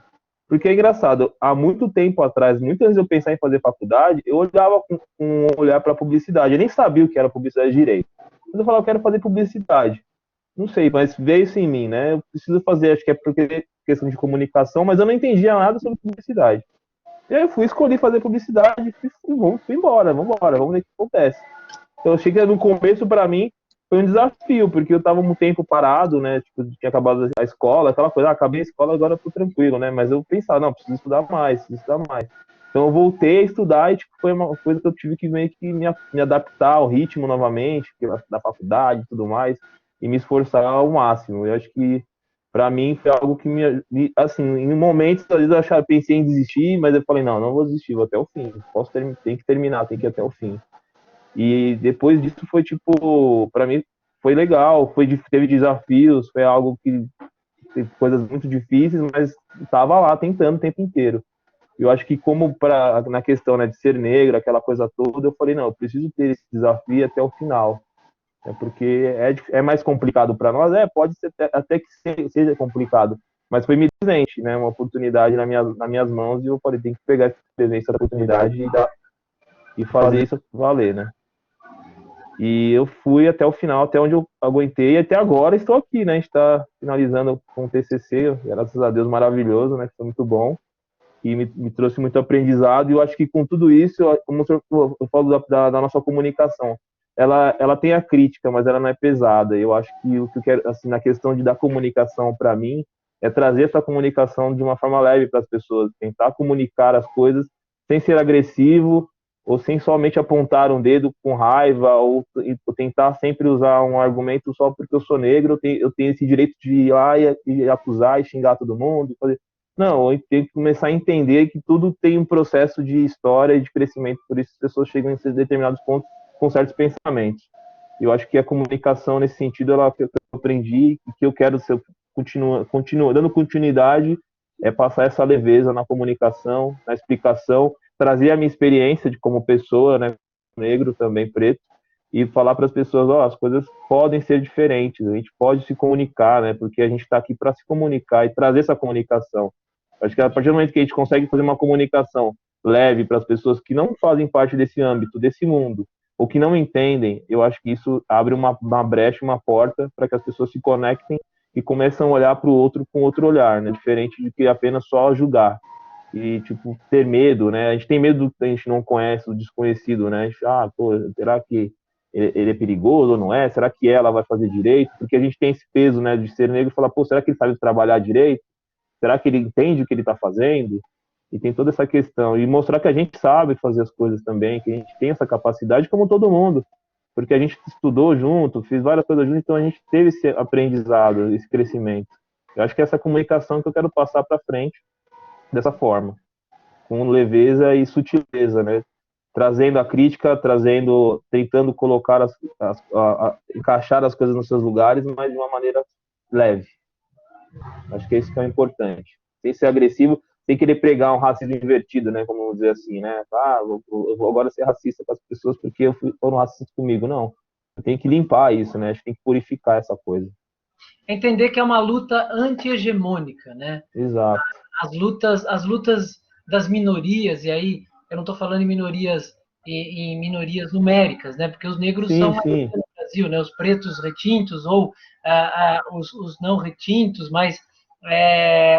Porque é engraçado, há muito tempo atrás, muito antes de eu pensar em fazer faculdade, eu olhava com um olhar para publicidade. Eu nem sabia o que era publicidade direito. Mas eu falava, eu quero fazer publicidade. Não sei, mas veio isso em mim, né? Eu preciso fazer, acho que é porque questão de comunicação, mas eu não entendia nada sobre publicidade. E aí eu escolhi fazer publicidade, fui embora, vamos ver o que acontece. Então eu achei que no começo, para mim, foi um desafio, porque eu estava um tempo parado, né? Tipo, tinha acabado a escola, aquela coisa, acabei a escola, agora eu tô tranquilo, né? Mas eu pensava, não, preciso estudar mais. Então eu voltei a estudar e tipo, foi uma coisa que eu tive que meio que me adaptar ao ritmo novamente, da faculdade e tudo mais, e me esforçar ao máximo. Eu acho que para mim foi algo que assim, em momentos às vezes pensei em desistir, mas eu falei, não vou desistir, vou até o fim. Tem que terminar, tem que ir até o fim. E depois disso foi tipo, para mim foi legal, teve desafios, foi algo que teve coisas muito difíceis, mas estava lá tentando o tempo inteiro. Eu acho que na questão, né, de ser negro, aquela coisa toda, eu falei, não, eu preciso ter esse desafio até o final. Porque é mais complicado para nós, pode ser até que seja complicado, mas foi me presente, né, uma oportunidade nas minhas mãos e eu falei, tem que pegar essa presente, essa oportunidade e fazer isso valer, né. E eu fui até o final, até onde eu aguentei, e até agora estou aqui, né? A gente está finalizando com o TCC, graças a Deus, maravilhoso, né? Que foi muito bom e me trouxe muito aprendizado. E eu acho que com tudo isso, como eu falo da nossa comunicação, ela tem a crítica, mas ela não é pesada. Eu acho que o que eu quero, assim, na questão da comunicação, para mim, é trazer essa comunicação de uma forma leve para as pessoas, tentar comunicar as coisas sem ser agressivo, ou sem somente apontar um dedo com raiva, ou tentar sempre usar um argumento só porque eu sou negro, eu tenho esse direito de ir lá e acusar e xingar todo mundo. Não, eu tenho que começar a entender que tudo tem um processo de história e de crescimento, por isso as pessoas chegam em determinados pontos com certos pensamentos. Eu acho que a comunicação, nesse sentido, que eu aprendi e que eu quero ser, dando continuidade, é passar essa leveza na comunicação, na explicação, trazer a minha experiência de como pessoa, né, negro, também preto, e falar para as pessoas, as coisas podem ser diferentes, a gente pode se comunicar, né, porque a gente está aqui para se comunicar e trazer essa comunicação. Acho que a partir do momento que a gente consegue fazer uma comunicação leve para as pessoas que não fazem parte desse âmbito, desse mundo, ou que não entendem, eu acho que isso abre uma brecha, uma porta para que as pessoas se conectem e começam a olhar para o outro com outro olhar, né, diferente de que apenas só julgar. E, tipo, ter medo, né? A gente tem medo do que a gente não conhece, do desconhecido, né? A gente, será que ele é perigoso ou não é? Será que ela vai fazer direito? Porque a gente tem esse peso, né, de ser negro e falar, será que ele sabe trabalhar direito? Será que ele entende o que ele está fazendo? E tem toda essa questão. E mostrar que a gente sabe fazer as coisas também, que a gente tem essa capacidade como todo mundo. Porque a gente estudou junto, fez várias coisas junto, então a gente teve esse aprendizado, esse crescimento. Eu acho que é essa comunicação que eu quero passar para frente dessa forma, com leveza e sutileza, né? Trazendo a crítica, tentando colocar encaixar as coisas nos seus lugares, mas de uma maneira leve. Acho que é isso que é importante. Sem ser agressivo, sem querer pregar um racismo invertido, né? Como dizer assim, né? Eu vou agora ser racista com as pessoas porque foram racistas comigo. Não. Eu tenho que limpar isso, né? A gente tem que purificar essa coisa. Entender que é uma luta anti-hegemônica, né? Exato. As lutas das minorias, e aí eu não estou falando em minorias numéricas, né? Porque os negros são sim. no Brasil, né? Os pretos retintos ou os não retintos, mas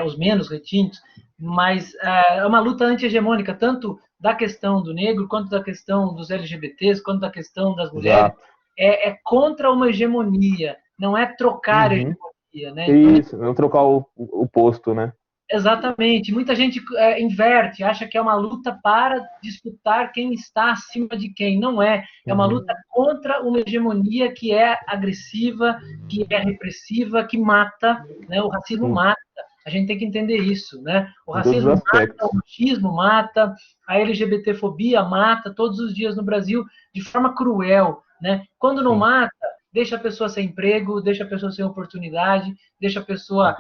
os menos retintos, mas é uma luta anti-hegemônica, tanto da questão do negro, quanto da questão dos LGBTs, quanto da questão das mulheres. É contra uma hegemonia, não é trocar a hegemonia, né? Isso, não trocar o posto, né? Exatamente. Muita gente inverte, acha que é uma luta para disputar quem está acima de quem. Não é. É uma luta contra uma hegemonia que é agressiva, que é repressiva, que mata, né? O racismo mata. A gente tem que entender isso, né? O racismo mata, o machismo mata, a LGBTfobia mata todos os dias no Brasil de forma cruel, né? Quando não mata, deixa a pessoa sem emprego, deixa a pessoa sem oportunidade, deixa a pessoa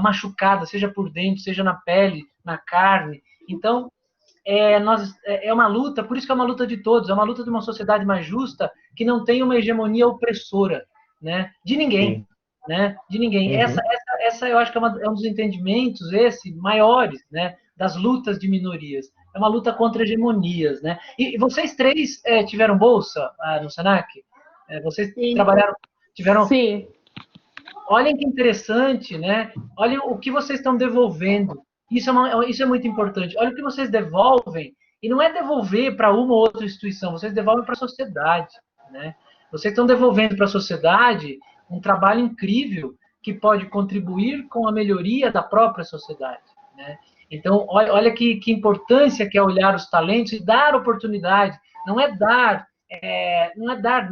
machucada, seja por dentro, seja na pele, na carne. Então, é uma luta, por isso que é uma luta de todos, é uma luta de uma sociedade mais justa que não tem uma hegemonia opressora, né? De ninguém. Né? De ninguém. Essa eu acho que é um dos entendimentos maiores, né? Das lutas de minorias. É uma luta contra hegemonias, né? E vocês três tiveram bolsa no Senac? Vocês tiveram... Sim. Olhem que interessante, né? Olhem o que vocês estão devolvendo. Isso é muito importante. Olha o que vocês devolvem, e não é devolver para uma ou outra instituição, vocês devolvem para a sociedade, né? Vocês estão devolvendo para a sociedade um trabalho incrível que pode contribuir com a melhoria da própria sociedade, né? Então, olha que importância que é olhar os talentos e dar oportunidade. Não é dar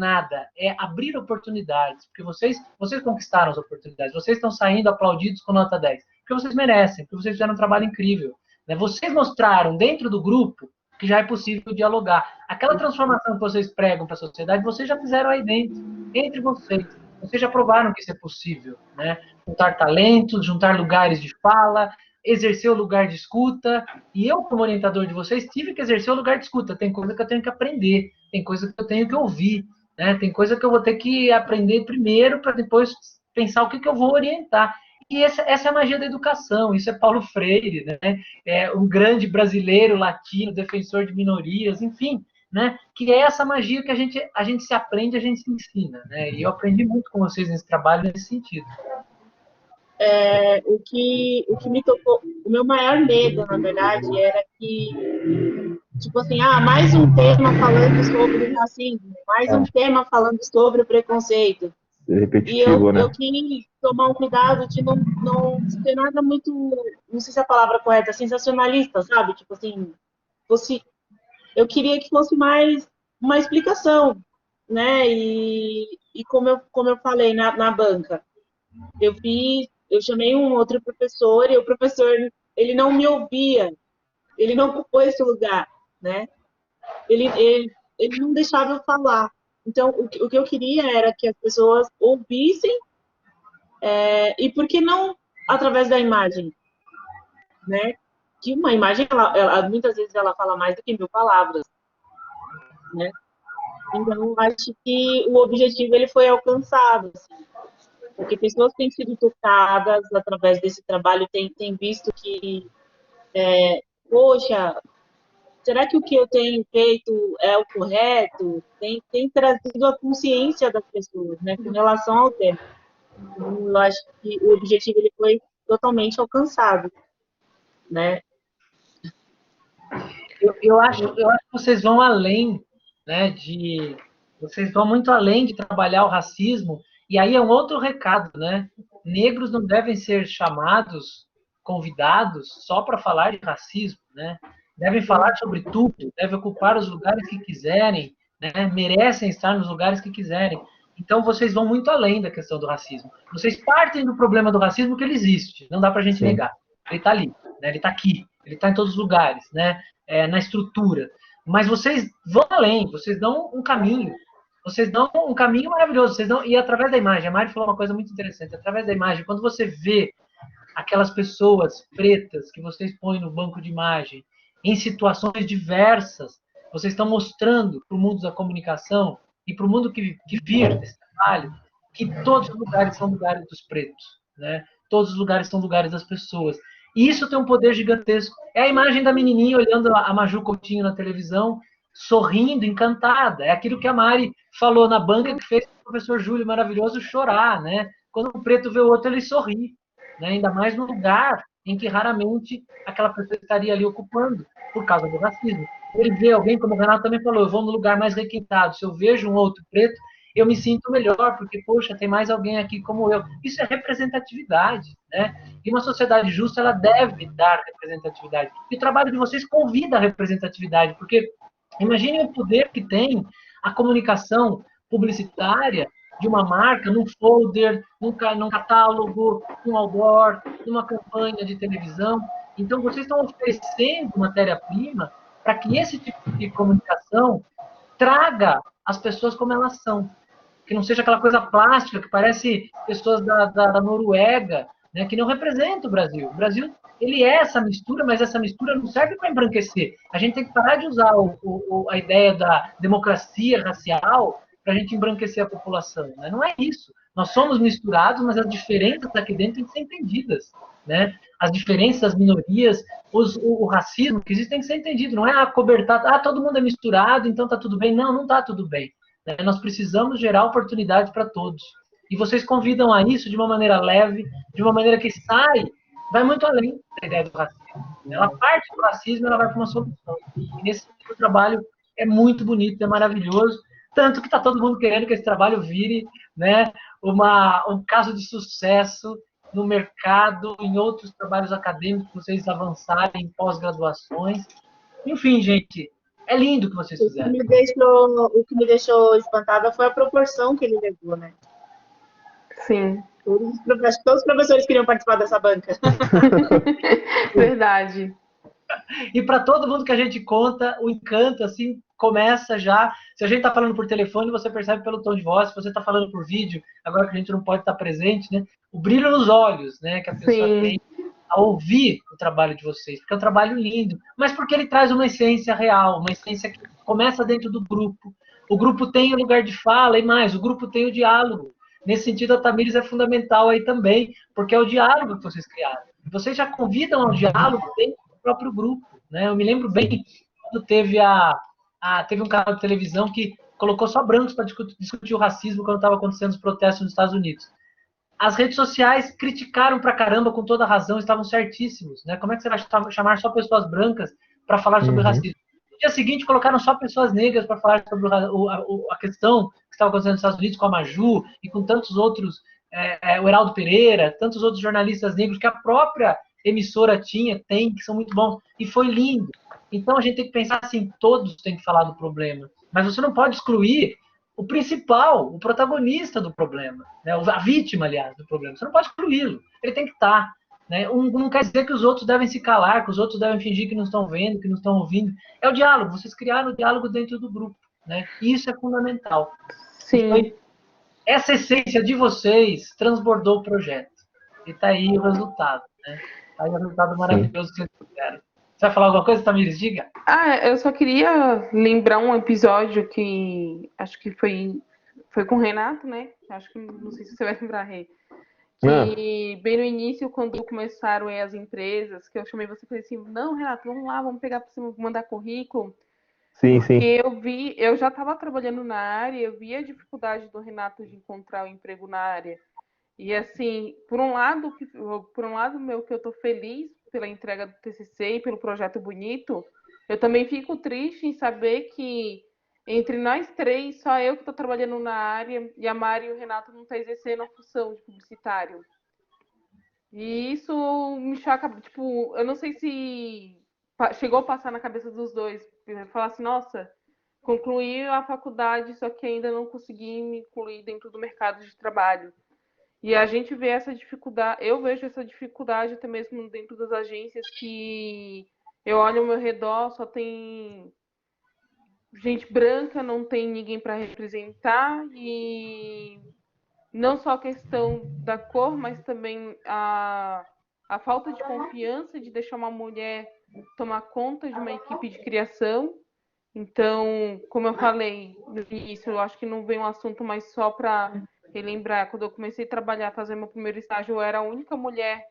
nada, é abrir oportunidades, porque vocês conquistaram as oportunidades, vocês estão saindo aplaudidos com nota 10, porque vocês merecem, porque vocês fizeram um trabalho incrível, né? Vocês mostraram dentro do grupo que já é possível dialogar. Aquela transformação que vocês pregam para a sociedade, vocês já fizeram aí dentro, entre vocês. Vocês já provaram que isso é possível, né? Juntar talentos, juntar lugares de fala, exercer o lugar de escuta, e eu, como orientador de vocês, tive que exercer o lugar de escuta. Tem coisa que eu tenho que aprender, tem coisa que eu tenho que ouvir, né? Tem coisa que eu vou ter que aprender primeiro para depois pensar o que eu vou orientar. E essa é a magia da educação, isso é Paulo Freire, né? É um grande brasileiro, latino, defensor de minorias, enfim, né? Que é essa magia que a gente se aprende, a gente se ensina, né? E eu aprendi muito com vocês nesse trabalho, nesse sentido. O que me tocou, o meu maior medo, na verdade, era que, tipo assim, mais um tema falando sobre racismo, mais um tema falando sobre o preconceito. Repetitivo, e eu quis tomar um cuidado de não ter nada muito, não sei se é a palavra correta, sensacionalista, sabe? Tipo assim, fosse, eu queria que fosse mais uma explicação, né? E como eu falei na banca, eu chamei um outro professor e o professor, ele não me ouvia, ele não ocupou esse lugar, né? Ele não deixava eu falar. Então, o que eu queria era que as pessoas ouvissem, e por que não através da imagem, né? Que uma imagem, muitas vezes ela fala mais do que 1000 palavras, né? Então, acho que o objetivo ele foi alcançado, assim, porque pessoas têm sido tocadas através desse trabalho, têm visto que, poxa, será que o que eu tenho feito é o correto? Tem trazido a consciência das pessoas, né, com relação ao tema. Então, eu acho que o objetivo ele foi totalmente alcançado, né? Eu acho que vocês vão além, né, vocês vão muito além de trabalhar o racismo, e aí é um outro recado, né? Negros não devem ser chamados, convidados, só para falar de racismo, né? Devem falar sobre tudo, devem ocupar os lugares que quiserem, né? Merecem estar nos lugares que quiserem. Então, vocês vão muito além da questão do racismo. Vocês partem do problema do racismo que ele existe, não dá para a gente negar. Ele está ali, né? Ele está aqui, ele está em todos os lugares, né? Na estrutura. Mas vocês vão além, vocês dão um caminho. Vocês dão um caminho maravilhoso. E através da imagem, a Mari falou uma coisa muito interessante. Através da imagem, quando você vê aquelas pessoas pretas que vocês põem no banco de imagem, em situações diversas, vocês estão mostrando para o mundo da comunicação e para o mundo que vir desse trabalho, que todos os lugares são lugares dos pretos, né? Todos os lugares são lugares das pessoas. E isso tem um poder gigantesco. É a imagem da menininha olhando a Maju Coutinho na televisão, sorrindo, encantada. É aquilo que a Mari falou na banca que fez o professor Júlio maravilhoso chorar, né? Quando o preto vê o outro, ele sorri, né? Ainda mais no lugar em que raramente aquela pessoa estaria ali ocupando, por causa do racismo. Ele vê alguém, como o Renato também falou, eu vou no lugar mais requintado. Se eu vejo um outro preto, eu me sinto melhor, porque, poxa, tem mais alguém aqui como eu. Isso é representatividade, né? E uma sociedade justa, ela deve dar representatividade. E o trabalho de vocês convida a representatividade, porque imagine o poder que tem a comunicação publicitária de uma marca num folder, num catálogo, num outdoor, numa campanha de televisão. Então, vocês estão oferecendo matéria-prima para que esse tipo de comunicação traga as pessoas como elas são. Que não seja aquela coisa plástica, que parece pessoas da Noruega, né, que não representa o Brasil. O Brasil, ele é essa mistura, mas essa mistura não serve para embranquecer. A gente tem que parar de usar a ideia da democracia racial para a gente embranquecer a população. Né? Não é isso. Nós somos misturados, mas as diferenças aqui dentro têm que ser entendidas. Né? As diferenças, as minorias, o racismo que existe tem que ser entendido. Não é acobertar, todo mundo é misturado, então está tudo bem. Não, não está tudo bem. Né? Nós precisamos gerar oportunidade para todos. E vocês convidam a isso de uma maneira leve, de uma maneira que vai muito além da ideia do racismo. Ela parte do racismo, ela vai para uma solução. E nesse sentido, o trabalho é muito bonito, é maravilhoso, tanto que está todo mundo querendo que esse trabalho vire, né, um caso de sucesso no mercado, em outros trabalhos acadêmicos, vocês avançarem em pós-graduações. Enfim, gente, é lindo o que vocês fizeram. O que me deixou espantada foi a proporção que ele levou, né? Sim. Todos os professores queriam participar dessa banca. Verdade. E para todo mundo que a gente conta, o encanto, assim, começa já. Se a gente está falando por telefone, você percebe pelo tom de voz. Se você está falando por vídeo, agora que a gente não pode estar presente, né? O brilho nos olhos, né? Que a pessoa tem a ouvir o trabalho de vocês. Porque é um trabalho lindo, mas porque ele traz uma essência real, uma essência que começa dentro do grupo. O grupo tem o lugar de fala e mais, o grupo tem o diálogo. Nesse sentido, a Tamires é fundamental aí também, porque é o diálogo que vocês criaram. Vocês já convidam ao diálogo dentro do próprio grupo. Né? Eu me lembro bem quando teve um canal de televisão que colocou só brancos para discutir o racismo quando estava acontecendo os protestos nos Estados Unidos. As redes sociais criticaram pra caramba, com toda razão, estavam certíssimos. Né? Como é que você vai chamar só pessoas brancas para falar sobre o racismo? No dia seguinte, colocaram só pessoas negras para falar sobre a questão que estava acontecendo nos Estados Unidos, com a Maju e com tantos outros, o Heraldo Pereira, tantos outros jornalistas negros que a própria emissora tem, que são muito bons. E foi lindo. Então a gente tem que pensar assim, todos têm que falar do problema, mas você não pode excluir o principal, o protagonista do problema, né? A vítima, aliás, do problema. Você não pode excluí-lo, ele tem que estar. Né? Não quer dizer que os outros devem se calar, que os outros devem fingir que não estão vendo, que não estão ouvindo. É o diálogo, vocês criaram o diálogo dentro do grupo. Né? E isso é fundamental. Sim. Então, essa essência de vocês transbordou o projeto. E está aí o resultado. Né? Tá aí o resultado maravilhoso que vocês fizeram. Você vai falar alguma coisa, Tamires? Diga. Eu só queria lembrar um episódio que acho que foi com o Renato, né? Acho que não sei se você vai lembrar, Rê. Que bem no início, quando começaram as empresas, que eu chamei você e falei assim, não, Renato, vamos lá, vamos pegar para você mandar currículo. Sim, porque eu já estava trabalhando na área, eu vi a dificuldade do Renato de encontrar um emprego na área. E assim, por um lado meu, que eu estou feliz pela entrega do TCC e pelo projeto bonito, eu também fico triste em saber que entre nós três, só eu que estou trabalhando na área e a Mari e o Renato não estão exercendo a função de publicitário. E isso me choca, tipo, eu não sei se chegou a passar na cabeça dos dois, falar assim, nossa, concluí a faculdade, só que ainda não consegui me incluir dentro do mercado de trabalho. E a gente vê essa dificuldade, eu vejo essa dificuldade até mesmo dentro das agências, que eu olho ao meu redor, só tem gente branca, não tem ninguém para representar, e não só a questão da cor, mas também a falta de confiança de deixar uma mulher tomar conta de uma equipe de criação. Então, como eu falei no início, eu acho que não vem um assunto mais só para relembrar. Quando eu comecei a trabalhar, fazer meu primeiro estágio, eu era a única mulher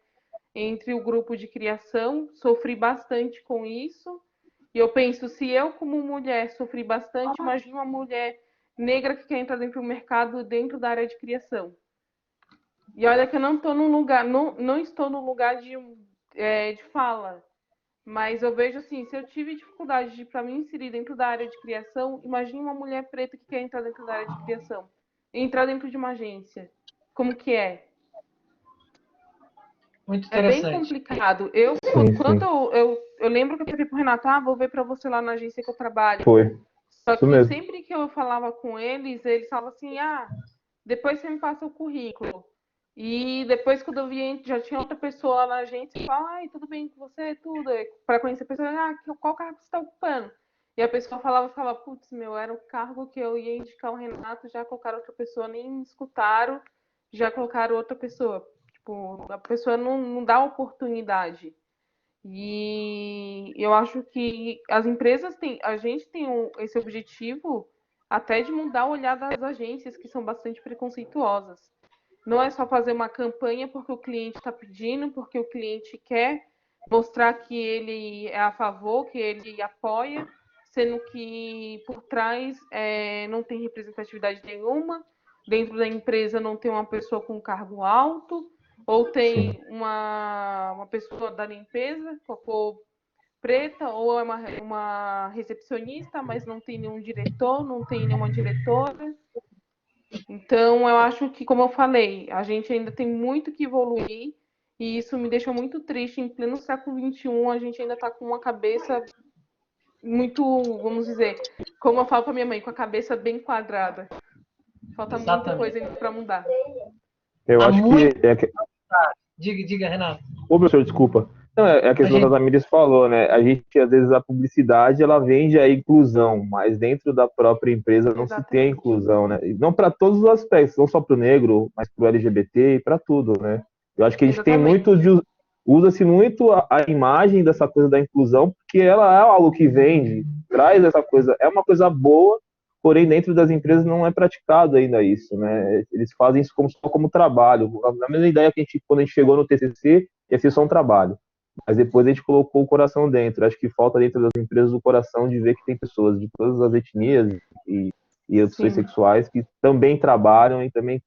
entre o grupo de criação, sofri bastante com isso. E eu penso, se eu, como mulher, sofri bastante, imagine uma mulher negra que quer entrar dentro do mercado, dentro da área de criação. E olha que eu não estou num lugar, não estou no lugar de fala, mas eu vejo assim, se eu tive dificuldade para me inserir dentro da área de criação, imagine uma mulher preta que quer entrar dentro da área de criação, entrar dentro de uma agência, como que é? Muito É bem interessante. complicado. Quando eu lembro que eu falei pro Renato, vou ver para você lá na agência que eu trabalho. Foi. Só Isso que mesmo. sempre que eu falava com eles falavam assim, depois você me passa o currículo. E depois, quando eu vi, já tinha outra pessoa lá na agência e fala, tudo bem com você, tudo. Para conhecer a pessoa, qual cargo você está ocupando? E a pessoa falava, putz, era o cargo que eu ia indicar o Renato, já colocaram outra pessoa, nem me escutaram, já colocaram outra pessoa. Tipo, a pessoa não dá oportunidade. E eu acho que as empresas a gente tem esse objetivo até de mudar o olhar das agências, que são bastante preconceituosas. Não é só fazer uma campanha porque o cliente está pedindo, porque o cliente quer mostrar que ele é a favor, que ele apoia, sendo que por trás não tem representatividade nenhuma, dentro da empresa não tem uma pessoa com cargo alto, ou tem uma pessoa da limpeza com a cor preta, ou é uma recepcionista, mas não tem nenhum diretor, não tem nenhuma diretora. Então, eu acho que, como eu falei, a gente ainda tem muito que evoluir, e isso me deixa muito triste. Em pleno século XXI, a gente ainda está com uma cabeça muito, vamos dizer, como eu falo para minha mãe, com a cabeça bem quadrada. Falta muita coisa ainda para mudar. Eu acho que... Diga, Renato. Ô, professor, desculpa. Não, é a questão que a Tamires falou, né? A gente, às vezes, a publicidade, ela vende a inclusão, mas dentro da própria empresa não se tem a inclusão, né? E não para todos os aspectos, não só para o negro, mas para o LGBT e para tudo, né? Eu acho que a gente tem muito usa-se muito a imagem dessa coisa da inclusão, porque ela é algo que vende, traz essa coisa, é uma coisa boa, porém dentro das empresas não é praticado ainda isso, né? Eles fazem isso só como trabalho. A mesma ideia que quando a gente chegou no TCC, ia ser só um trabalho. Mas depois a gente colocou o coração dentro. Acho que falta dentro das empresas o coração de ver que tem pessoas de todas as etnias e opções sexuais que também trabalham e também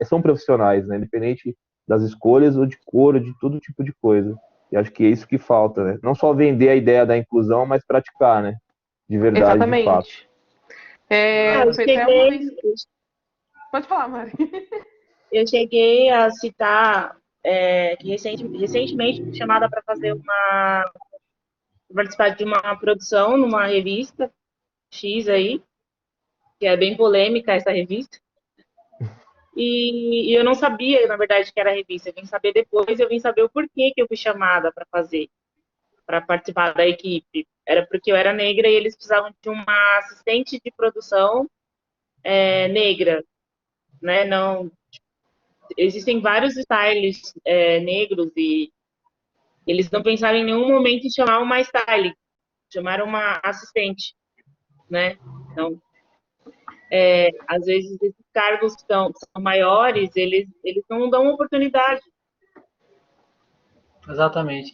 são profissionais, né? Independente das escolhas ou de cor, ou de todo tipo de coisa. E acho que é isso que falta, né? Não só vender a ideia da inclusão, mas praticar, né? De verdade, de fato. Pode falar, Mari. Eu cheguei a citar que recentemente fui chamada para fazer participar de uma produção numa revista X aí, que é bem polêmica essa revista. E eu não sabia, na verdade, que era revista. Eu vim saber depois, eu vim saber o porquê que eu fui chamada para participar da equipe. Era porque eu era negra e eles precisavam de uma assistente de produção negra, né? Não, existem vários stylists negros e eles não pensaram em nenhum momento em chamar uma stylist, chamaram uma assistente, né? Então, às vezes esses cargos são maiores, eles não dão oportunidade. Exatamente.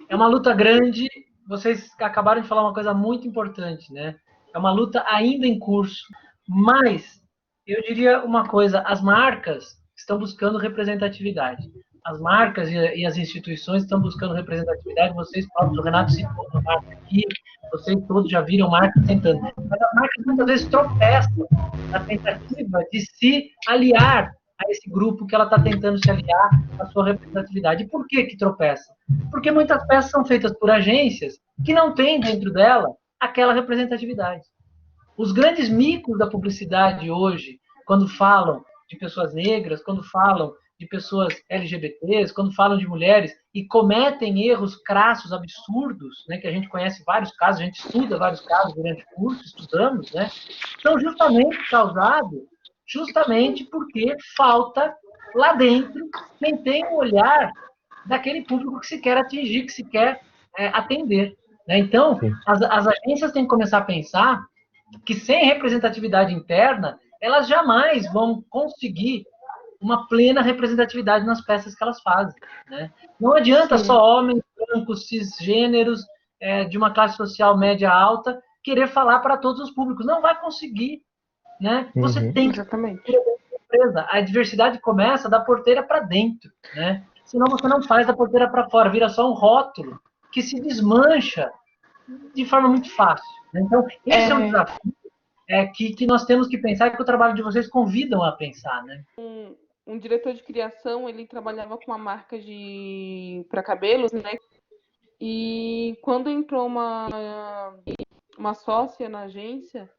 É uma luta grande. Vocês acabaram de falar uma coisa muito importante, né? É uma luta ainda em curso, mas eu diria uma coisa: as marcas estão buscando representatividade. As marcas e as instituições estão buscando representatividade. Vocês próprios, o Renato citou uma marca aqui, vocês todos já viram marcas tentando. Mas as marcas muitas vezes tropeçam na tentativa de se aliar a esse grupo que ela está tentando se aliar à sua representatividade. E por que tropeça? Porque muitas peças são feitas por agências que não têm dentro dela aquela representatividade. Os grandes micos da publicidade hoje, quando falam de pessoas negras, quando falam de pessoas LGBTs, quando falam de mulheres e cometem erros crassos, absurdos, né, que a gente conhece vários casos, a gente estuda vários casos durante o curso, estudamos, né, são justamente causados porque falta lá dentro quem tem um olhar daquele público que se quer atingir, que se quer atender. Né? Então, as agências têm que começar a pensar que sem representatividade interna, elas jamais vão conseguir uma plena representatividade nas peças que elas fazem. Né? Não adianta só homens brancos, cisgêneros, de uma classe social média alta, querer falar para todos os públicos. Não vai conseguir. Né? Você tem que... A diversidade começa da porteira para dentro. Né? Senão você não faz da porteira para fora, vira só um rótulo que se desmancha de forma muito fácil. Né? Então, esse é um desafio que nós temos que pensar e que o trabalho de vocês convidam a pensar. Né? Um diretor de criação, ele trabalhava com uma marca para cabelos, né? E quando entrou uma sócia na agência,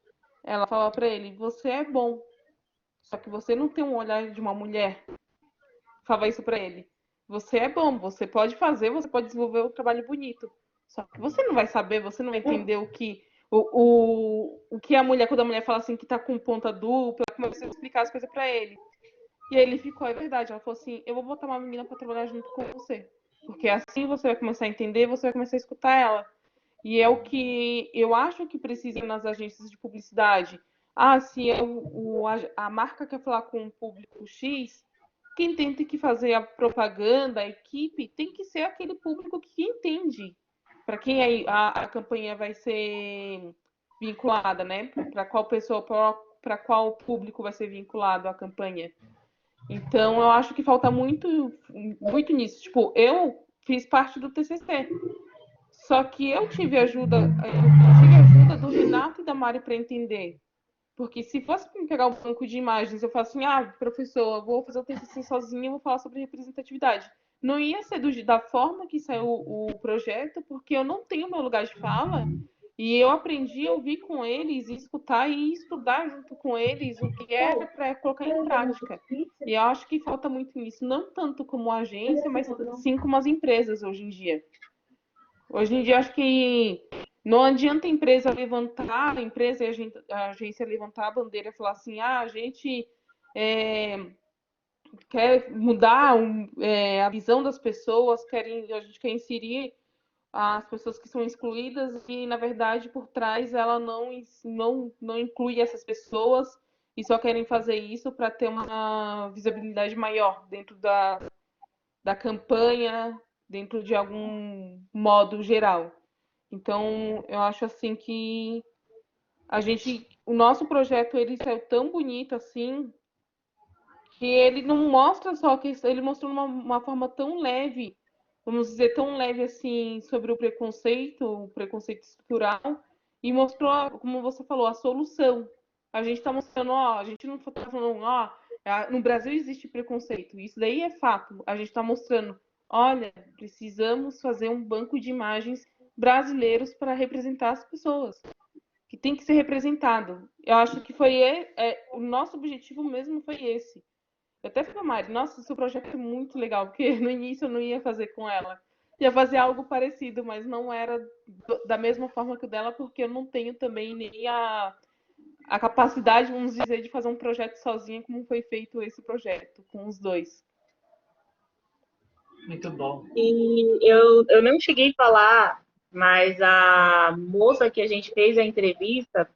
ela falava para ele: você é bom, só que você não tem um olhar de uma mulher. Falava isso para ele: você é bom, você pode fazer, você pode desenvolver um trabalho bonito, só que você não vai saber, você não vai entender o que a mulher, quando a mulher fala assim que tá com ponta dupla, como é que você explicar as coisas para ele. E aí ele ficou, é verdade, ela falou assim: eu vou botar uma menina para trabalhar junto com você, porque assim você vai começar a entender, você vai começar a escutar ela. E é o que eu acho que precisa nas agências de publicidade. Se a marca quer falar com um público X, quem tem que fazer a propaganda, a equipe, tem que ser aquele público que entende para quem a campanha vai ser vinculada, né? Para qual pessoa, para qual público vai ser vinculado a campanha. Então, eu acho que falta muito, muito nisso. Tipo, eu fiz parte do TCC. Só que eu tive ajuda do Renato e da Mari para entender. Porque se fosse para pegar um banco de imagens, eu falo assim: professor, eu vou fazer o TCC sozinha, eu vou falar sobre representatividade. Não ia ser da forma que saiu o projeto, porque eu não tenho meu lugar de fala. E eu aprendi a ouvir com eles, escutar e estudar junto com eles o que era para colocar em prática. E eu acho que falta muito nisso, não tanto como agência, mas sim como as empresas hoje em dia. Hoje em dia, acho que não adianta a empresa levantar, a agência levantar a bandeira e falar assim: a gente quer mudar a visão das pessoas, a gente quer inserir as pessoas que são excluídas e, na verdade, por trás ela não inclui essas pessoas e só querem fazer isso para ter uma visibilidade maior dentro da campanha, dentro de algum modo geral. Então, eu acho assim que o nosso projeto, ele saiu tão bonito assim, que ele não mostra só que ele mostrou uma forma tão leve, vamos dizer, tão leve assim, sobre o preconceito estrutural, e mostrou, como você falou, a solução. A gente está mostrando, a gente não está falando, no Brasil existe preconceito, isso daí é fato. A gente está mostrando, olha, precisamos fazer um banco de imagens brasileiros para representar as pessoas, que tem que ser representado. Eu acho que foi o nosso objetivo mesmo foi esse. Eu até falei, Mari, nossa, seu projeto é muito legal, porque no início eu não ia fazer com ela. Ia fazer algo parecido, mas não era da mesma forma que o dela, porque eu não tenho também nem a capacidade, vamos dizer, de fazer um projeto sozinha, como foi feito esse projeto, com os dois. Muito bom. E eu não cheguei a falar, mas a moça que a gente fez a entrevista,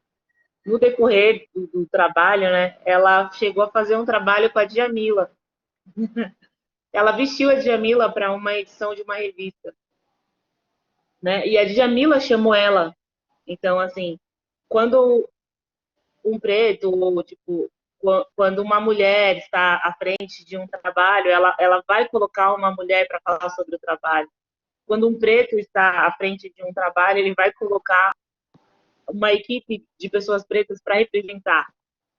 no decorrer do trabalho, né, ela chegou a fazer um trabalho com a Djamila. Ela vestiu a Djamila para uma edição de uma revista, né? E a Djamila chamou ela. Então, assim, quando um preto, ou, tipo, quando uma mulher está à frente de um trabalho, ela vai colocar uma mulher para falar sobre o trabalho. Quando um preto está à frente de um trabalho, ele vai colocar uma equipe de pessoas pretas para representar,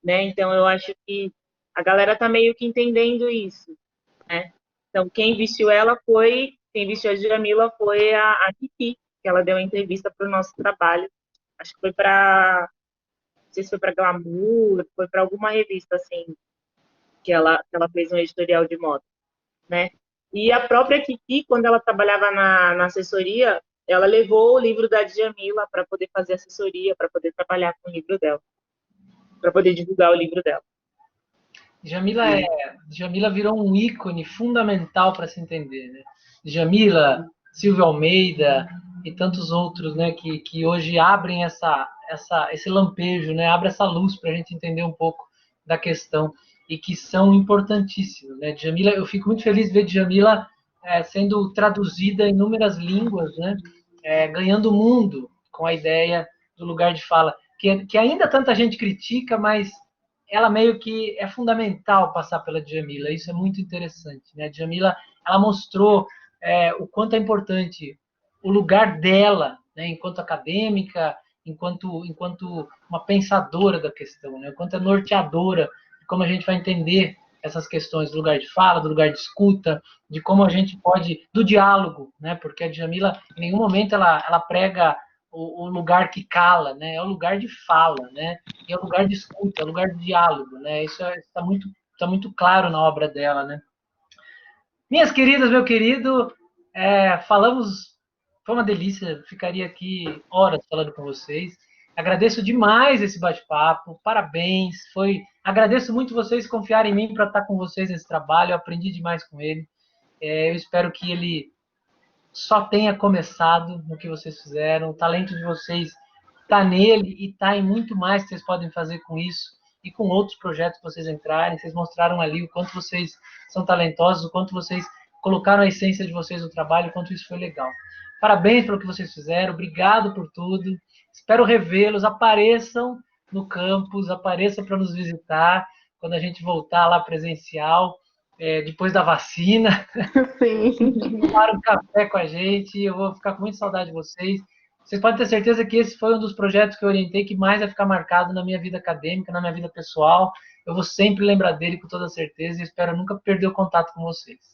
né? Então, eu acho que a galera está meio que entendendo isso, né? Então, quem vestiu a Djamila foi a Kiki, que ela deu uma entrevista para o nosso trabalho. Acho que foi para, não sei se foi para Glamour, foi para alguma revista, assim, que ela fez um editorial de moda, né? E a própria Kiki, quando ela trabalhava na assessoria, ela levou o livro da Djamila para poder fazer assessoria, para poder trabalhar com o livro dela, para poder divulgar o livro dela. Djamila virou um ícone fundamental para se entender, né? Djamila, Silvio Almeida e tantos outros, né, que hoje abrem esse lampejo, né, abre essa luz para a gente entender um pouco da questão e que são importantíssimos, né? Djamila, eu fico muito feliz de ver Djamila sendo traduzida em inúmeras línguas, né, ganhando o mundo com a ideia do lugar de fala, que ainda tanta gente critica, mas ela meio que é fundamental passar pela Djamila, isso é muito interessante, né? A Djamila, ela mostrou o quanto é importante o lugar dela, né, enquanto acadêmica, enquanto uma pensadora da questão, né, enquanto é norteadora de como a gente vai entender essas questões do lugar de fala, do lugar de escuta, de como a gente pode, do diálogo, né, porque a Djamila, em nenhum momento ela prega o lugar que cala, né, é o lugar de fala, né, e é o lugar de escuta, é o lugar de diálogo, né, isso está muito claro na obra dela, né. Minhas queridas, meu querido, falamos, foi uma delícia, ficaria aqui horas falando com vocês. Agradeço demais esse bate-papo, parabéns. Agradeço muito vocês confiarem em mim para estar com vocês nesse trabalho, eu aprendi demais com ele. Eu espero que ele só tenha começado no que vocês fizeram, o talento de vocês está nele e está em muito mais que vocês podem fazer com isso e com outros projetos que vocês entrarem. Vocês mostraram ali o quanto vocês são talentosos, o quanto vocês colocaram a essência de vocês no trabalho, o quanto isso foi legal. Parabéns pelo que vocês fizeram, obrigado por tudo. Espero revê-los, apareçam no campus, apareçam para nos visitar quando a gente voltar lá presencial, depois da vacina. Sim. Tomaram um café com a gente, eu vou ficar com muita saudade de vocês. Vocês podem ter certeza que esse foi um dos projetos que eu orientei que mais vai ficar marcado na minha vida acadêmica, na minha vida pessoal. Eu vou sempre lembrar dele com toda certeza e espero nunca perder o contato com vocês.